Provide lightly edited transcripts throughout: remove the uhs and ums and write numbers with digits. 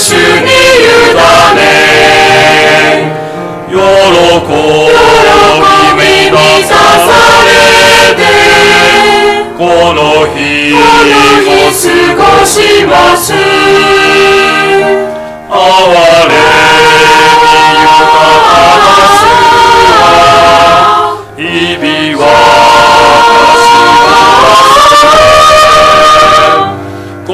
主に委ね喜びに満たされてこの日過ごします。哀れに豊かな主は日々は心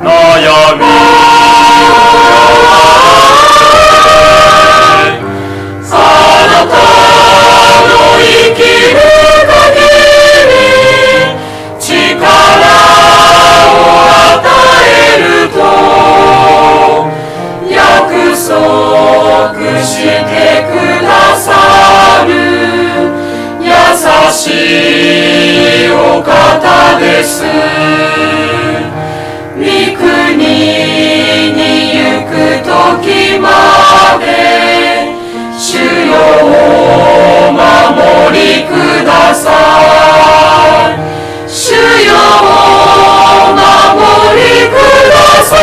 悩みあなたの生きる限り力を与えると約束してくださる優しいお方です。御国に行く時まで主よお守りください。主よお守りください。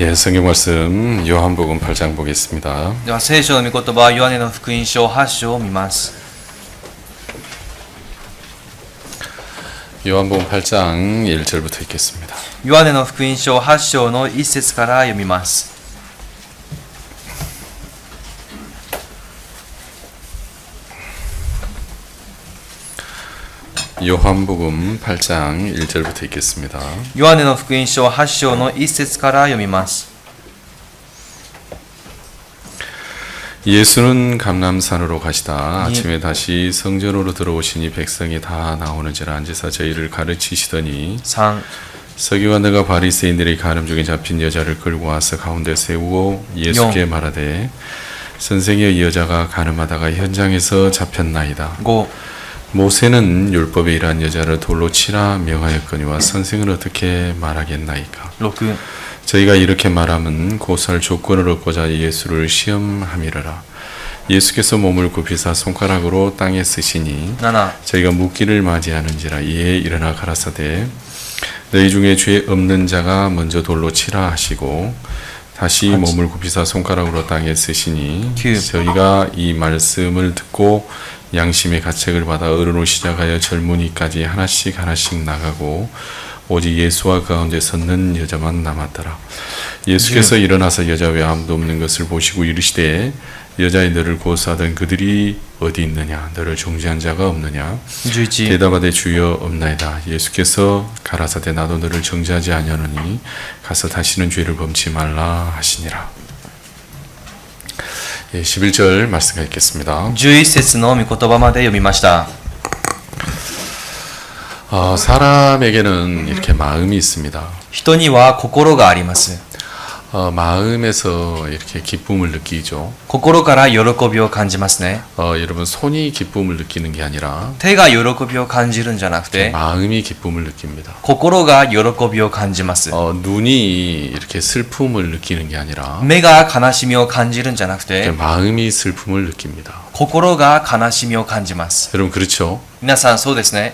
예, 성경 말씀 요한복음 8장 보겠습니다. では聖書の御言葉はヨハネの福音書8章を見ます。 요한복음 8장 1절부터 읽겠습니다. ヨハネの福音書8章の1節から読みます。 요한복음 8장 1절부터 읽겠습니다. ヨハネの福音書8章の1節から読みます。 예수는 감람산으로 가시다 아침에 다시 성전으로 들어오시니 백성이 다 나오는지라 앉으사 저희를 가르치시더니 3、 서기관들과 바리새인들이 가늠 중에 잡힌 여자를 끌고 와서 가운데 세우고 예수께 말하되 선생이여 이 여자가 가늠하다가 현장에서 잡혔나이다. 5、 모세는 율법에 이러한 여자를 돌로 치라 명하였거니와 선생은 어떻게 말하겠나이까. 6、 저희가 이렇게 말하면 고소할 조건을 얻고자 예수를 시험함이러라. 예수께서 몸을 굽히사 손가락으로 땅에 쓰시니 7、 저희가 묻기를 맞이하는지라. 이에 일어나 가라사대 너희 중에 죄 없는 자가 먼저 돌로 치라 하시고 다시 몸을 굽히사 손가락으로 땅에 쓰시니 저희가 이 말씀을 듣고 양심의 가책을 받아 어른으로 시작하여 젊은이까지 하나씩 나가고 오직 예수와 그 가운데 섰는 여자만 남았더라. 예수께서 일어나서 여자 외 아무도 없는 것을 보시고 이르시되 여자의 너를 고소하던 그들이 어디 있느냐? 너를 중지한 자가 없느냐? 11、 대답하되 주여 없나이다. 예수께서 가라사대 나도 너를 정죄하지 아니하노니 가서 다시는 죄를 범치 말라 하시니라. 11절 말씀 읽겠습니다. 11節の御言葉まで読みました。 사람에게는 이렇게 마음이 있습니다. 人には心があります。 마음에서 이렇게 기쁨을 느끼죠. 心から喜びを感じますね。 여러분 손이 기쁨을 느끼는 게 아니라 手が喜びを感じるんじゃなくて、 마음이 기쁨을 느낍니다. 心が喜びを感じます。 눈이 이렇게 슬픔을 느끼는 게 아니라 目が悲しみを感じるんじゃなくて、 마음이 슬픔을 느낍니다. 心が悲しみを感じます。 여러분 그렇죠? 皆さんそうですね。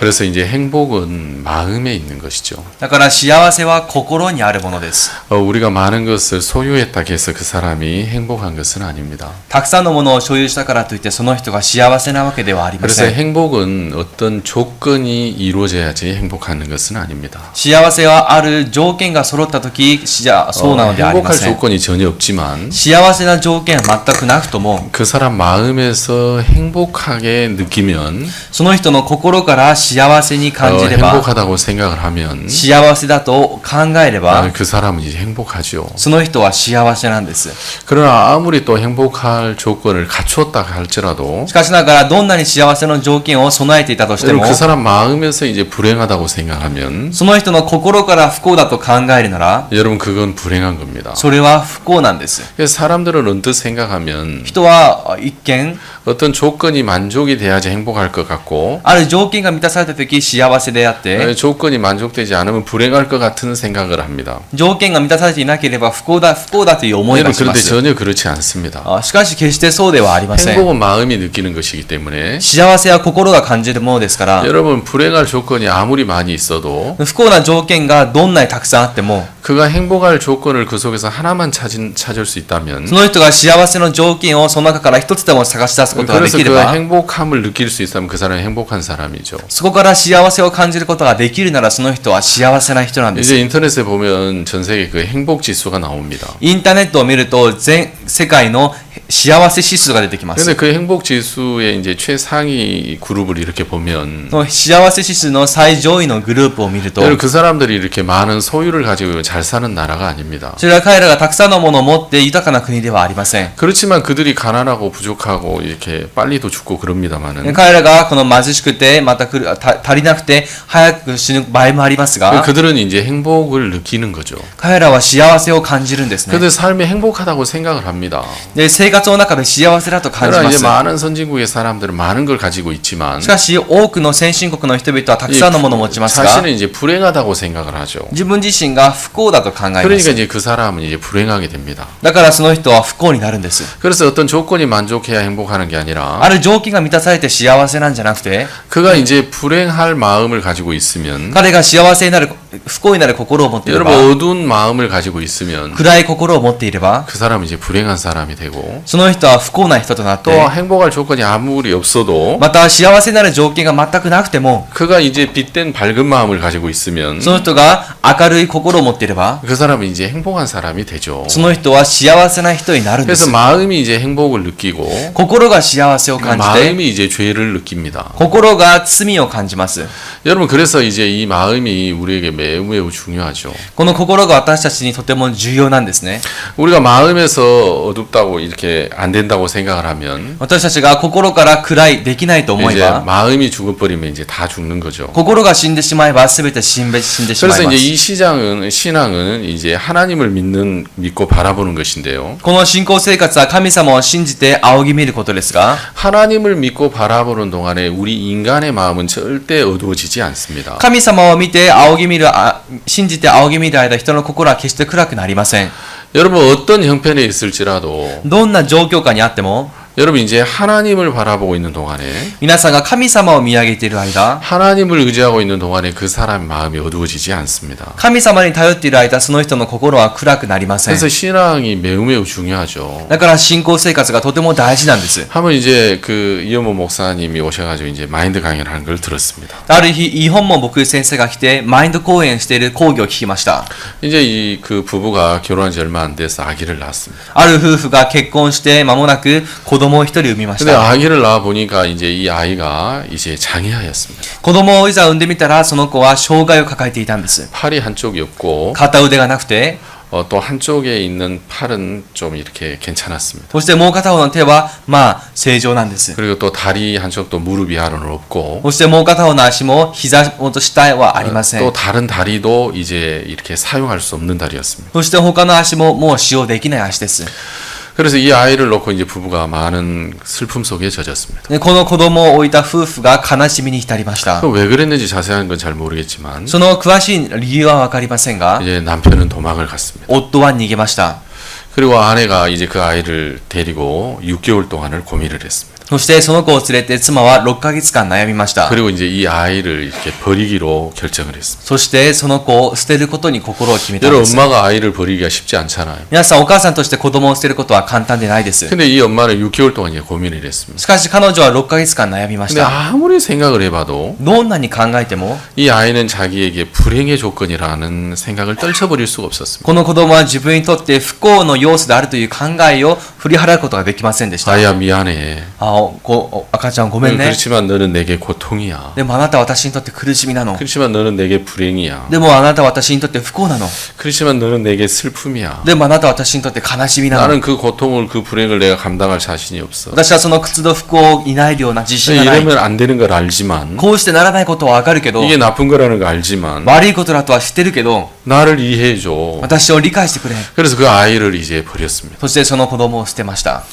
그래서 이제 행복은 마음에 있는 것이죠. だから幸せは心にあるものです。 우리가 많은 것을 소유했다고 해서 그 사람이 행복한 것은 아닙니다. たくさんのものを所有したからといってその人が幸せなわけではありま 그래서 せん。 행복은 어떤 조건이 이루어져야지 행복한 것은 아닙니다. 幸せはある条件が揃った時そうなのではありま 행복할 せん。 조건이 전혀 없지만 幸せな条件は全くなくとも 그 사람 마음에서 행복하게 느끼면 その人の心から幸せに感じれば 행복하다고 생각을 하면 幸せだと考えれば 그 사람은 이제 행복하죠. その人は幸せなんです。 그러나 아무리 또 행복할 조건을 갖추었다 할지라도 しかしながらどんなに幸せの条件を備えていたとしても 그 사람 마음에서 이제 불행하다고 생각하면 その人の心から不幸だと考えるなら 여러분 그건 불행한 겁니다. それは不幸なんです。 그래서 사람들은 언뜻 생각하면 人は一見 어떤 조건이 만족이 돼야지 행복할 것 같고 ある条件が満たされた時幸せであって 조건이 만족되지 않으면 불행할 것 같은 생각을 합니다. 条件が満たされていなければ不幸だという思いがしま 그런데 す。 전혀 그렇지 않습니다. しかし決してそうではありません。 행복은 마음이 느끼는 것이기 때문에 幸せは心が感じるものですから 여러분 불행할 조건이 아무리 많이 있어도 不幸な条件がどんなにたくさんあっても 그가 행복할 조건을 그 속에서 하나만 찾을 수 있다면 その人が幸せの条件をその中から一つでも探し出すことがで 그래서 きれ 그 ば 행복함을 느낄 수 있다면 그 사람은 행복한 사람이죠. そこから幸せを感じることができるならその人は幸せな人なんです。 이제 인터넷에 보면 전 세계 그 행복 지수가 나옵니다. インターネットを見ると全世界の幸せ指数が出てきます。 근데 그 행복 지수의 이제 최상위 그룹을 이렇게 보면 幸せ指数の最上位のグループを見ると 그 사람들이 이렇게 많은 소유를 가지고 잘 사는 나라가 아닙니다. それは彼らがたくさんのものを持って豊かな国ではありません。 그렇지만 그들이 가난하고 부족하고 이렇게 빨리도 죽고 그럽니다만은 彼らがこの貧しくてまた足りなくて早く死ぬ場合もありますが 그들은 이제 행복을 느끼는 거죠. 彼らは幸せを感じるんですね。 그들 삶이 행복하다고 생각을 합니다. で生活の中で幸せだと感じ 그러나 ま 이제 す。 많은 선진국의 사람들은 많은 걸 가지고 있지만 しかし多くの先進国の人々はたくさんのものを持ちますが 자신은 이제 불행하다고 생각을 하죠. 自分自身が不幸だと考えま 그러니까 す。 이제 그 사람은 이제 불행하게 됩니다. だからその人は不幸になるんです。 그래서 어떤 조건이 만족해야 행복하는 게 아니라 ある条件が満たされて幸せなんじゃなくて 그가 이제 불행할 마음을 가지고 있으면 彼が幸せになる不幸になる心を持っていれ 여러분 ば 어두운 마음을 가지고 있으면 暗い心を持っていれば 그 사람은 이제 불행한 사람이 되고 その人は不幸な人となっ 또 て 행복할 조건이 아무리 없어도 また幸せになる条件が全くなくても 그가 이제 빛된 밝은 마음을 가지고 있으면 その人が明るい心を持っていれば 그 사람은 이제 행복한 사람이 되죠. その人は幸せな人になるんで 그래서 す 마음이 이제 행복을 느끼고 心が幸せを感じて 마음이 이제 죄를 느낍니다. 心が罪を感じます 여러분 그래서 이제 이 마음이 우리에게 매우 중요하죠. この心が私たちにとても重要なんですね 우리가 마음에서 어둡다고 이렇게 안 된다고 생각을 하면 私たちが心から暗いできないと思え 이제 ば 마음이 죽어버리면 이제 다 죽는 거죠. 心が死んでしまえば全て死んでしまい 그래서 ま 이제 す 이 신앙은 이제 하나님을 믿고 바라보는 것인데요. この信仰生活は神様を信じて仰ぎ見ることですが 하나님을 믿고 바라보는 동안에 우리 인간의 마음은 절대 어두워지지 않습니다. 神様を見て仰ぎ見る信じて仰ぎ見る間人の心は決して暗くなりません 여러분 어떤 형편에 있을지라도 どんな状況下にあっても 여러분 이제 하나님을 바라보고 있는 동안에 皆さんが神様を見上げている間 하나님을 의지하고 있는 동안에 그 사람의 마음이 어두워지지 않습니다. 神様に頼っている間その人の心は暗くなりません 그래서 신앙이 매우 중요하죠. だから信仰生活がとても大事なんです 한번 이제 그 이현모 목사님이 오셔가지고 이제 마인드 강의를 하는 걸 들었습니다. ある日日本も僕先生が来てマインド講演している講義を聞きました 이제 이 그 부부가 결혼한 지 얼마 안 돼서 아기를 낳았습니다. ある夫婦が結婚して間もなく子供を一人産みまし 근데 た 아기를 낳아 보니까 이제 이 아이가 이제 장애아였습니다. 子供をいざ産んでみたらその子は障害を抱えていたんです 팔이 한쪽이 없고 片腕がなくて 또 한쪽에 있는 팔은 좀 이렇게 괜찮았습니다. そしてもう片方の手はまあ正常なんです 그리고 또 다리 한쪽도 무릎 위아래는 없고 そしてもう片方の足も膝元下はありません 또 다른 다리도 이제 이렇게 사용할 수 없는 다리였습니다. そして他の足ももう使用できない足です 그래서 이 아이를 놓고 이제 부부가 많은 슬픔 속에 젖었습니다. でこの子供を置いた夫婦が悲しみに浸りました 왜 그랬는지 자세한 건 잘 모르겠지만 その詳しい理由は分かりませんが 이제 남편은 도망을 갔습니다. 夫は逃げました 그리고 아내가 이제 그 아이를 데리고 6개월 동안을 고민을 했습니다. そしてその子を連れて妻は6ヶ月間悩みました 그리고 이제 이 아이를 이렇게 버리기로 결정을 했습니다. そしてその子を捨てることに心を決めたん 여러분 です 엄마가 아이를 버리기가 쉽지 않잖아요. 皆さんお母さんとして子供を捨てることは簡単でないです 근데 이 엄마는 6개월 동안 이제 고민을 했습니다. しかし彼女は6ヶ月間悩みまし 근데 た 아무리 생각을 해봐도 どんなに考えても 이 아이는 자기에게 불행의 조건이라는 생각을 떨쳐버릴 수가 없었습니다. この子供は自分にとって不幸の要素であるという考えを振り払うことができませんでした 아야 미안해. 赤ちゃんごめんね 그렇지만 너는 내게 고통이야. でもあなたは私にとって苦しみなの 그렇지만 너는 내게 불행이야. でもあなたは私にとって不幸なの 그렇지만 너는 내게 슬픔이야. でもあなたは私にとって悲しみなの 나는 그 고통을 그 불행을 내가 감당할 자신이 없어. 私はその苦痛と不幸を担えるような自信がない 이러면 안 되는 걸 알지만 こうしてならないことはわかるけど 이게 나쁜 거라는 걸 알지만 悪いことだとは知ってるけど 나를 이해해줘. 私を理解してくれ 그래서 그 아이를 이제 버렸습니다. そしてその子供を捨てました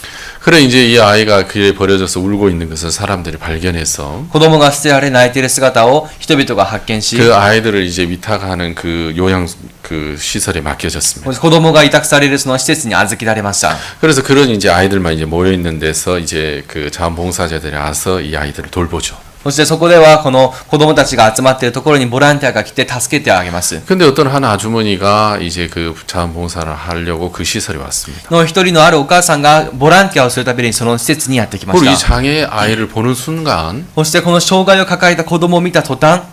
그래 이제 이 아이가 길에 버려져서 울고 있는 것을 사람들이 발견해서 子供が捨てられ泣いている姿を人々が発見し 그 아이들을 이제 위탁하는 그 요양 그 시설에 맡겨졌습니다. 子供が委託されるその施設に預けられました 그래서 그런 이제 아이들만 이제 모여 있는 데서 이제 그 자원봉사자들이 와서 이 아이들을 돌보죠. そしてそこではこの子供たちが集まっているところにボランティアが来て助けてあげます 근데 어떤 한 아주머니가 이제 그 자원봉사를 하려고 그 시설에 왔습니다. の一人のあるお母さんがボランティアをするためにその施設にやってきま 그리고 し 이 た 장애 아이를 보는 순간 そしてこの障害を抱えた子供を見た途端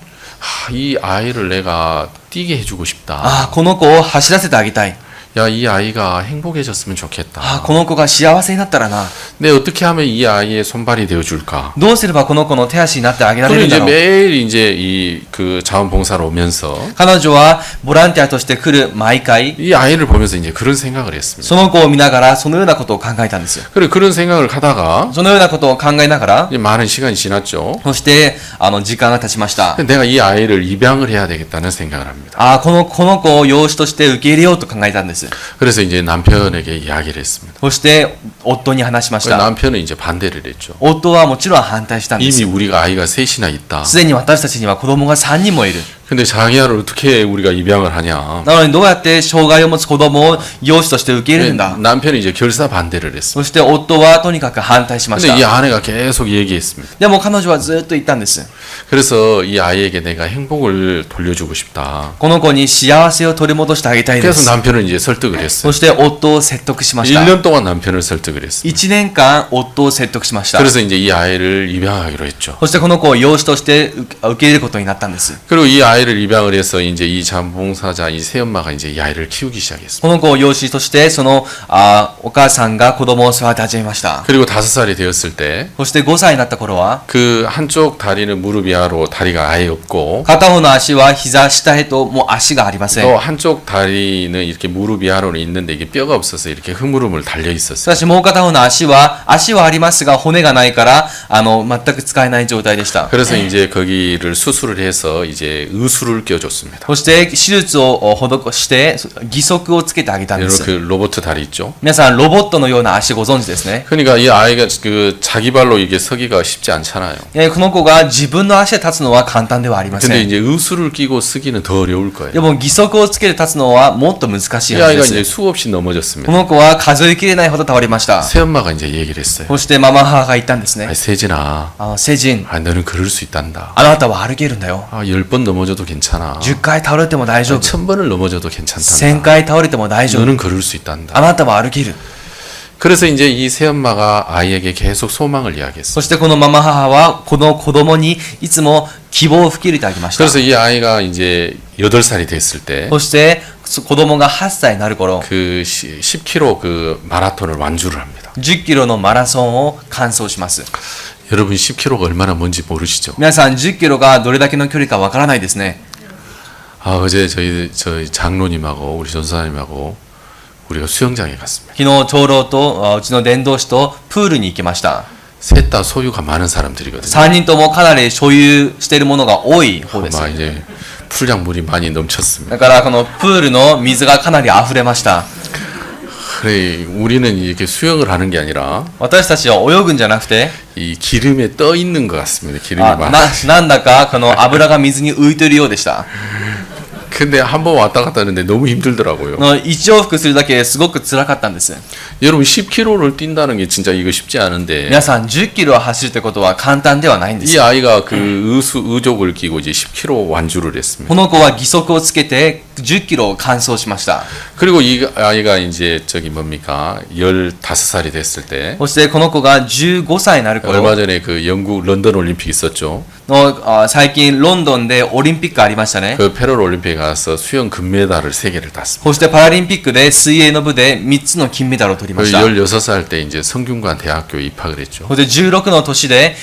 이 아이를 내가 뛰게 해주고 싶다. ああこの子を走らせてあげたい 야, 이 아이가 행복해졌으면 좋겠다. ああこの子が幸せになったらな 내 어떻게 하면 이 아이의 손발이 되어줄까? どうすればこの子の手足になってあげられ 그리고 るんだ 이제 ろう 매일 이제 이 그 자원봉사로 오면서 彼女はボランティアとして来る毎回 이 아이를 보면서 이제 그런 생각을 했습니다. その子を見ながらそのようなことを考えたんですよ 그리고 그런 생각을 하다가 そのようなことを考えながら 이제 많은 시간이 지났죠. そして時間が経ちました 내가 이 아이를 입양을 해야 되겠다는 생각을 합니다. ああこの子を養子として受け入れようと考えたんです 그래서 이제 남편에게 이야기를 했습니다. そして夫に話しました 남편은 이제 반대를 했죠. 夫はもちろん反対したんで 이미 す 우리가 아이가 셋이나 있다. すでに私たちには子供が3人もいる 근데 자기야를 어떻게 우리가 입양을 하냐? なのにどうやって障害を持つ子供を養子として受け入れるんだ。 남편이 이제 결사 반대를 했습니다. そして夫はとにかく反対しまし 근데 이 た。 아내가 계속 얘기했습니다. でも彼女はずっと言ったんです。 그래서 이 아이에게 내가 행복을 돌려주고 싶다. この子に幸せを取り戻してあげたいで 그래서 す。 남편을 이제 설득을 했어요. そして夫を説得しました。 1년 동안 남편을 설득을 했어요. 1年間夫を説得しました。 그래서 이제 이 아이를 입양하기로 했죠. そしてこの子を養子として受け入れることになったんです。 그리고 이 아이를 입양을 해서 이제 이 자원봉사자 이 새엄마가 이제 이 아이를 키우기 시작했습니다. この子を養子としてそのお母さんが子供を育て始めました。 그리고 5살이 되었을 때 そして5歳になった頃は 그 한쪽 다리는 무릎 이하로 다리가 아예 없고 片方の足は膝下へともう足がありません。 또 한쪽 다리는 이렇게 무릎 이하로는 있는데 이게 뼈가 없어서 이렇게 흐물흐물 달려 し 있었어요. かしもう片方の足はありますが骨がないから全く使えない状態でした。 그래서 이제 거기를 수술을 해서 이제 의수를 껴줬습니다. そして手術を施して義足をつけてあげたんです。 그 로봇 다리 있죠. 皆さんロボットのような足ご存知ですね。 그러니까 이 아이가 그 자기 발로 이게 서기가 쉽지 않잖아요. この子が自分の足で立つのは簡単ではありませ 근데 ん。 이제 의수를 끼고 쓰기는 더 어려울 거예요. でも義足をつけて立つのはもっと難しい 이 はず 아이가 です。 이제 수없이 こ 넘어졌습니다. の子は数えきれないほど倒れました。 새엄마가 이제 얘기를 했어요. そしてママ母が言ったんですね 아, 。 세진아, セジン、 아, 너는 걸을 수 있단다. あなたは歩けるんだよ。 아, 10번 넘어져도 괜찮아. 10回倒れても大丈夫。 1000번을 넘어져도 1000 괜찮단다. 回倒れても大丈夫。 너는 걸을 수 있단다. あなたは歩ける。 그래서 이제 이 새엄마가 아이에게 계속 소망을 이야기했어요. そしてこのママ母はこの子供にいつも希望を吹き入れてあげました。 그래서 이 아이가 이제 8살이 됐을 때 そして子供が8歳になる頃、 그 10km 그 마라톤을 완주를 합니다. 10キロのマラソンを完走します。 여러분 10km가 얼마나 먼지 모르시죠? 皆さん10キロがどれだけの距離かわからないですね。 아, 어제 저희 장로님하고 우리 전사님하고 우리가 수영장에 갔습니다. 昨日長老とうちの伝道師とプールに行きました。 셋 다 소유가 많은 사람들이거든요. 3人ともかなり所有しているものが多い方です。 막 이제 풀량물이 많이 넘쳤습니다. だからこのプールの水がかなり溢れました。 그래, 우리는 이렇게 수영을 하는 게 아니라 私たちは泳ぐんじゃなくて、 이 기름에 떠 있는 것 같습니다. 기름이 많아. なんだかこの油が水に浮いているようでした。 근데 한 번 왔다 갔다 하는데 너무 힘들더라고요. 一往復するだけすごく辛かったんです。 여러분 10km를 뛴다는 게 진짜 이거 쉽지 않은데 皆さん10キロを走るってことは簡単ではないんです 이 よ。 아이가 그 의족을 끼고 이제 10km 완주를 했습니다. この子は義足をつけて10キロを完走しました。 그리고 이 아이가 이제 저기 뭡니까 15살이 됐을 때 そしてこの子が15歳になる頃 얼마 전에 그 영국 런던 올림픽 있었죠. の最近ロンドンでオリンピックありましたね。 그 패럴 올림픽에 가서 수영 금메달을 3개를 땄습니다. そしてパラリンピックで水泳の部で3つの金メダルを取りま 그 した。 16살 때 이제 성균관 대학교에 입학을 했죠. そして16の年で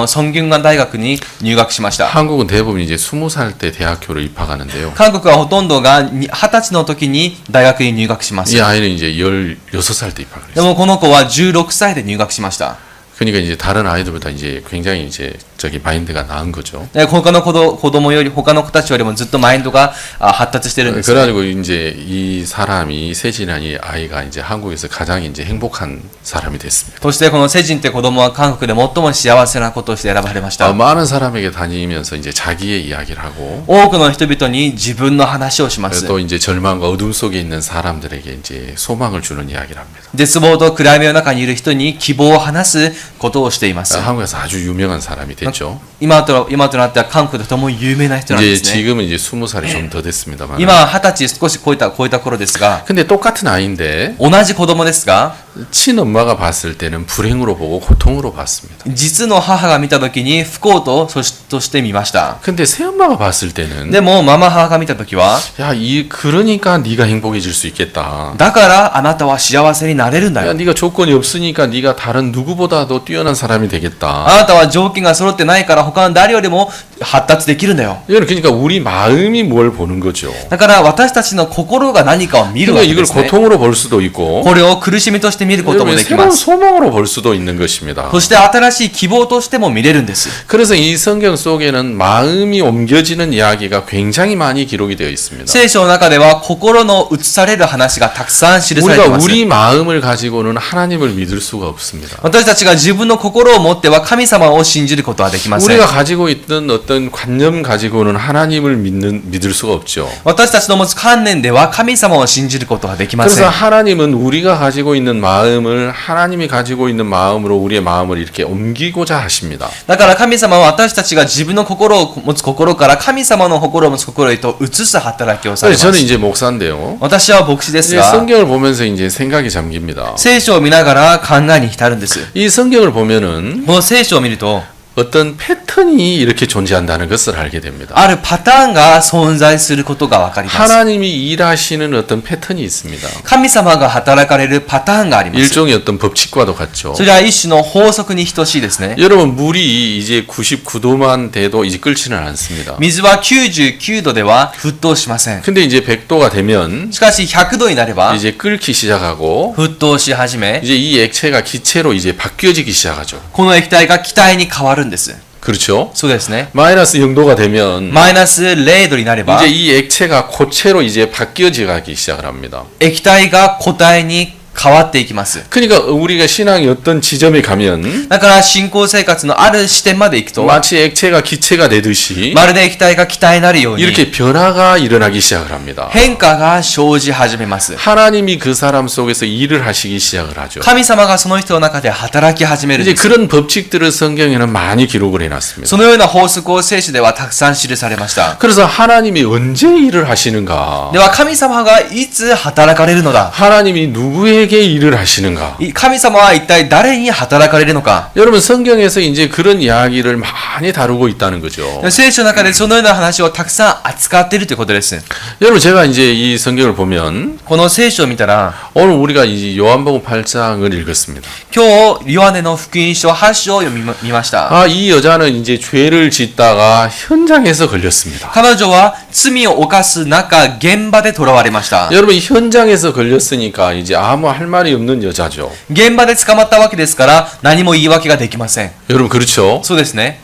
ソンギュンガン大学に入学しました。 한국은 대부분 이제 20살 때 대학교로 입학하는데요. 韓国はほとんどが20歳の時に大学に入学します。 이 아이는 이제 16살 때 입학을 で 했어요. もこの子は16歳で入学しました。 그러니까 이제 다른 아이들보다 이제 굉장히 이제 저기 마인드가 나은 거죠. で他の子供より他の子たちよりもずっとマインドが発達してるんです、ね。 그래가지고 이제 이 사람이 세진한 이 아이가 이제 한국에서 가장 이제 행복한 사람이 됐습니다. そしてこのセジンって子供は韓国で最も幸せな子として選ばれました。 많은 사람에게 다니면서 이제 자기의 이야기를 하고 多くの人々に自分の話をします。 또 이제 절망과 어둠 속에 있는 사람들에게 이제 소망을 주는 이야기를 합니다. 絶望と暗闇の中にいる人に希望を話すことをしています。 한국에서 아주 유명한 사람이 됐죠. 今となっては韓国でとても有名な人なんで 이제 すね。 지금은 이제 20살이 좀 더 됐습니다만. 今は20歳少し超えた頃ですが、 근데 똑같은 아이인데 同じ子供ですが、 친엄마가 봤을 때는 불행으로 보고 고통으로 봤습니다. 実の母が見た時に不幸ととして見ました。 근데 새엄마가 봤을 때는 でもママ母が見た時は、 야, 그러니까 네가 행복해질 수 있겠다. だからあなたは幸せになれるんだ 야, よ。 네가 조건이 없으니까 네가 다른 누구보다도 뛰어난 사람이 되겠다. あなたは条件が揃ってないから他の誰よりも発達できるんだよ。 이거는 그러니까 우리 마음이 뭘 보는 거죠. だから私たちの心が何かを見るわ 그러니까 けで 이걸 すね。 고통으로 볼 수도 있고 これを苦しみとして見ることもできま 새로운 す。 소망으로 볼 수도 있는 것입니다. そして新しい希望としても見れるんです。 그래서 이 성경 속에는 마음이 옮겨지는 이야기가 굉장히 많이 기록이 되어 있습니다. 聖書の中では心の移される話がたくさん記されてい 우리가 ます。 우리 마음을 가지고는 하나님을 믿을 수가 없습니다. 私たちが自分の心を持っては神様を信じることはできません。 우리가 가지고 있던 어떤 관념 가지고는 하나님을 믿을 수가 없죠. 私たちの持つ観念では神様を信じることはできませ 그래서 ん。 하나님은 우리가 가지고 있는 마음을 하나님이 가지고 있는 마음으로 우리의 마음을 이렇게 옮기고자 하십니다. だから神様は私たちが自分の心を持つ心から神様の心を持つ心へと移す働きをされま 저는 す。 이제 목사인데요. 私は牧師です 이제 が、 성경을 보면서 이제 생각이 잠깁니다. 聖書を見ながら考えに浸るんです。 이 성경을 보면은 この聖書を見ると、 어떤 패턴이 이렇게 존재한다는 것을 알게 됩니다. あるパターンが存在することがわかります。 하나님이 일하시는 어떤 패턴이 있습니다. 神様が働かれるパターンがあります。 일종의 어떤 법칙과도 같죠. それは一種の法則に等しいですね。 여러분 물이 이제 99도만 돼도 이제 끓지는 않습니다. 水は99度では沸騰しません。 근데 이제 100도가 되면 しかし100度になれば 이제 끓기 시작하고 沸騰し始め、 이제 이 액체가 기체로 이제 바뀌어지기 시작하죠. この液体が気体に変わるんです。 그렇죠? そうですね。 마이너스 0도가 되면 マイナス0度になれば 이제 이 액체가 고체로 이제 바뀌어지기 시작을 합니다. 液体が固体に変わっていきます。 그러니까 우리가 신앙의 어떤 지점에 가면 だから信仰生活のある視点まで行くと、 마치 액체가 기체가 되듯이 まるで液体が気体になるように 이렇게 변화가 일어나기 시작을 합니다. 変化が生じ始めます。 하나님이 그 사람 속에서 일을 하시기 시작을 하죠. 神様がその人の中で働き始めるん 이제 です。 그런 법칙들을 성경에는 많이 기록을 해놨습니다. そのような法則を聖書ではたくさん記されました。 그래서 하나님이 언제 일을 하시는가? では神様がいつ働かれるのだ、 하나님이 누구에게 일을 하시는가? 神様は一体誰に働かれるのか。 여러분 성경에서 이제 그런 이야기를 많이 다루고 있다는 거죠. 聖書の中でそのような話をたくさん扱っているということです。 여러분 제가 이제 이 성경을 보면 この聖書を見たら、 오늘 우리가 이 요한복음 8장을 읽었습니다. 今日ヨハネの福音書8章を読みました。 이 여자는 이제 죄를 짓다가 현장에서 걸렸습니다. 彼女は罪を犯す中、現場で囚われました。 여러분 현장에서 걸렸으니까 이제 아무 할 말이 없는 여자죠. 現場で捕まったわけですから、何も言い訳ができません。 여러분 그렇죠? そうですね。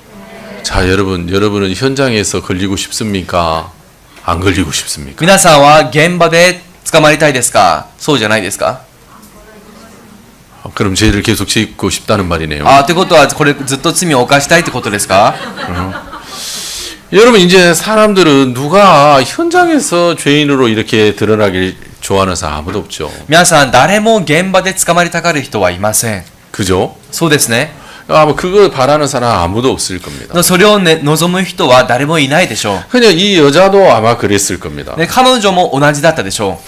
자 여러분은 현장에서 걸리고 싶습니까? 안 걸리고 싶습니까? 皆さんは現場で捕まりたいですか？そうじゃないですか？ 그럼 죄를 계속 짓고 싶다는 말이네요. ということは、これずっと罪を犯したいってことですか？ 여러분 이제 사람들은 누가 현장에서 죄인으로 이렇게 드러나길 좋아하는 사람 아무도 없죠. 皆さん、誰も現場で捕まりたがる人はいません。 그죠? そうですね。 뭐 그걸 바라는 사람 아무도 없을 겁니다. それを、望む人は誰もいないでしょう。 그냥 이 여자도 아마 그랬을 겁니다. 彼女も同じだったでしょ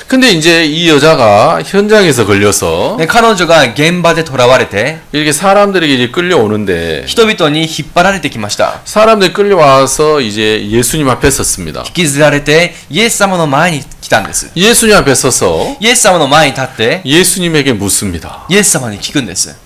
근데 이제 이 여자가 현장에서 걸려서 う。彼女が現場で囚われて、 이렇게 사람들에게 이제 끌려오는데 人々に引っ張られてきました。 사람들이 끌려와서 이제 예수님 앞에 섰습니다. 引きずられて、イエス様の前に来たんです。 예수님 앞에 서서 イエス様の前に立って、 예수님에게 묻습니다. イエス様に聞くんです。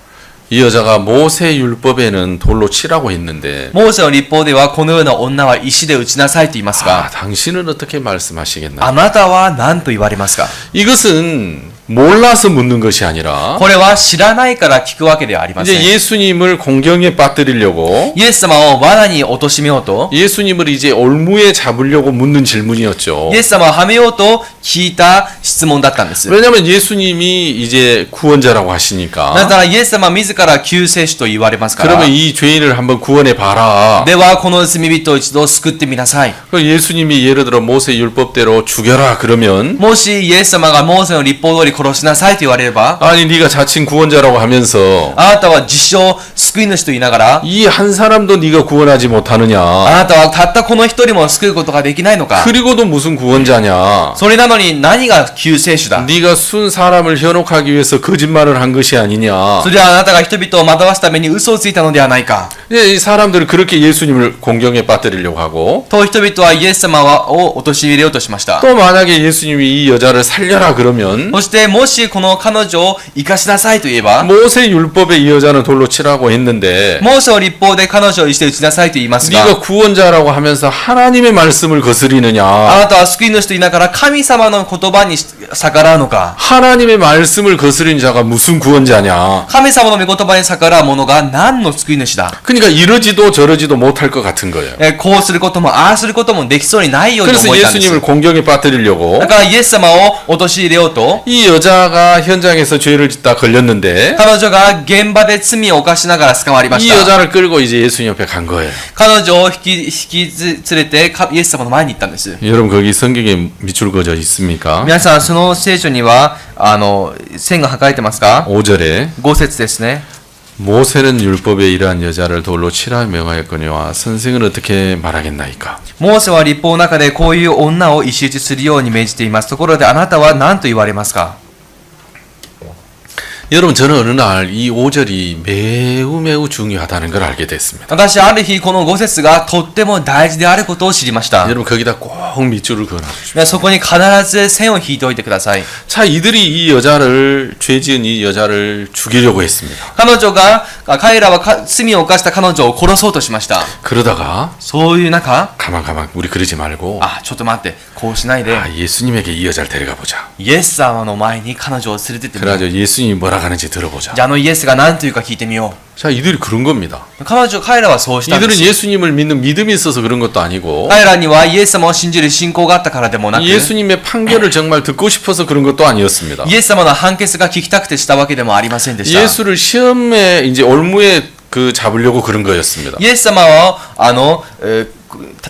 이 여자가 모세 율법에는 돌로 치라고 했는데 モーセの律法ではこのような女は石で打ちなさいと言いますが、 당신은 어떻게 말씀하시겠나? あなたは何と言われますか？ 이것은 몰라서 묻는 것이 아니라 これは知らないから聞くわけではありませ 이제 ん。 예수님을 공경에 빠뜨리려고 イエス様を罠に貶めようと、 예수님을 이제 올무에 잡으려고 묻는 질문이었죠. イエス様をはめようと聞いた質問だったんです。な 왜냐하면 예수님이 이제 구원자라고 ぜ 하시니까 ならイエス様自ら救世主と言われますから、 그러면 이 죄인을 한번 구원해 봐라. ではこの罪人を一度救ってみなさい。 예수님이 예를 들어 모세 율법대로 죽여라 그러면 もしイエス様がモーセの律法通り殺しなさいと言われれば、 아니 네가 자칭 구원자라고 하면서 あなたは自称救い主と言いながら、 이 한 사람도 네가 구원하지 あ 못하느냐. なたはたったこの一人も救うことができないのか。 그리고도 무슨 구원자냐. それなのに何が救世主だ。 네가 순 사람을 현혹하기 위해서 거짓말을 한 것이 아니냐. それはあなたが人々を惑わすために嘘をついたのではないか。 이 사람들은 그렇게 예수님을 공경에 빠뜨리려고 하고 と人々はイエス様を陥れようとしました。 또 만약에 예수님이 이 여자를 살려라 그러면 そしてもしこの彼女を生かしなさいと言えば、 모세 율법에 이 여자는 돌로 치라고 했는데 モーセの律法で彼女を石で打ちなさいと言いますが、 네가 구원자라고 하면서 하나님의 말씀을 あ 거스리느냐. なたは救い主と言いながら神様の言葉に逆らうのか。 하나님의 말씀을 거스린 자가 무슨 구원자냐? 神様の御言葉に逆らう者が何の救い主だ。 그러니까 이러지도 저러지도 못할 것 같은 거예요. こうすることもああすることもできそうにないように 그래서 思えたんです。 예수님을 공경에 빠뜨리려고 だからイエス様を陥れようと 이 여자가 현장에서 죄를 짓다 걸렸는데 彼女が現場で罪を犯しながら捕まりま 이 した。 여자를 끌고 이제 예수님 옆에 간 거예요. 彼女を引き連れてイエス様の前に行ったんです。 여러분 거기 성경에 밑줄 그어져 있습니까? 皆さんその聖書には線が書かれてますか？ 5절에 5節ですね。 모세는 율법에 이러한 여자를 돌로 치라 명하였거니와 선생은 어떻게 말하겠나이까? モーセは律法の中でこういう女を石打ちするように命じています。ところであなたは何と言われますか？ 여러분 저는 어느 날 이 5절이 매우 중요하다는 걸 알게 됐습니다. 私ある日この5節がとっても大事であることを知りました。 여러분 거기다 꼭 밑줄을 그어놔주십시오. そこに必ず線を引いておいてください。 자 이들이 이 여자를 죄지은 이 여자를 죽이려고 했습니다. 彼らは罪を犯した彼女を殺そうとしました。 그러다가 そういう中、 가만 우리 그러지 말고 ちょっと待って、こうしないで 예수님에게 이 여자를 데려가 보자. イエス様の前に彼女を連れてってみよう。 그래가지고 예수님이 뭐라 하는지 들어보자. じゃあイエスが何というか聞いてみよ 자 이들이 그런 겁니다. う。彼らはそうしたんで 이들은 す。 예수님을 믿는 믿음이 있어서 그런 것도 아니고 彼らにはイエス様を信じる信仰があったからでもなく、 예수님의 판결을 정말 듣고 싶어서 그런 것도 아니었습니다. イエス様の判決が聞きたくてしたわけでもありませんでした。 예수를 시험에 이제 올무에 그 잡으려고 그런 거였습니다. イエス様を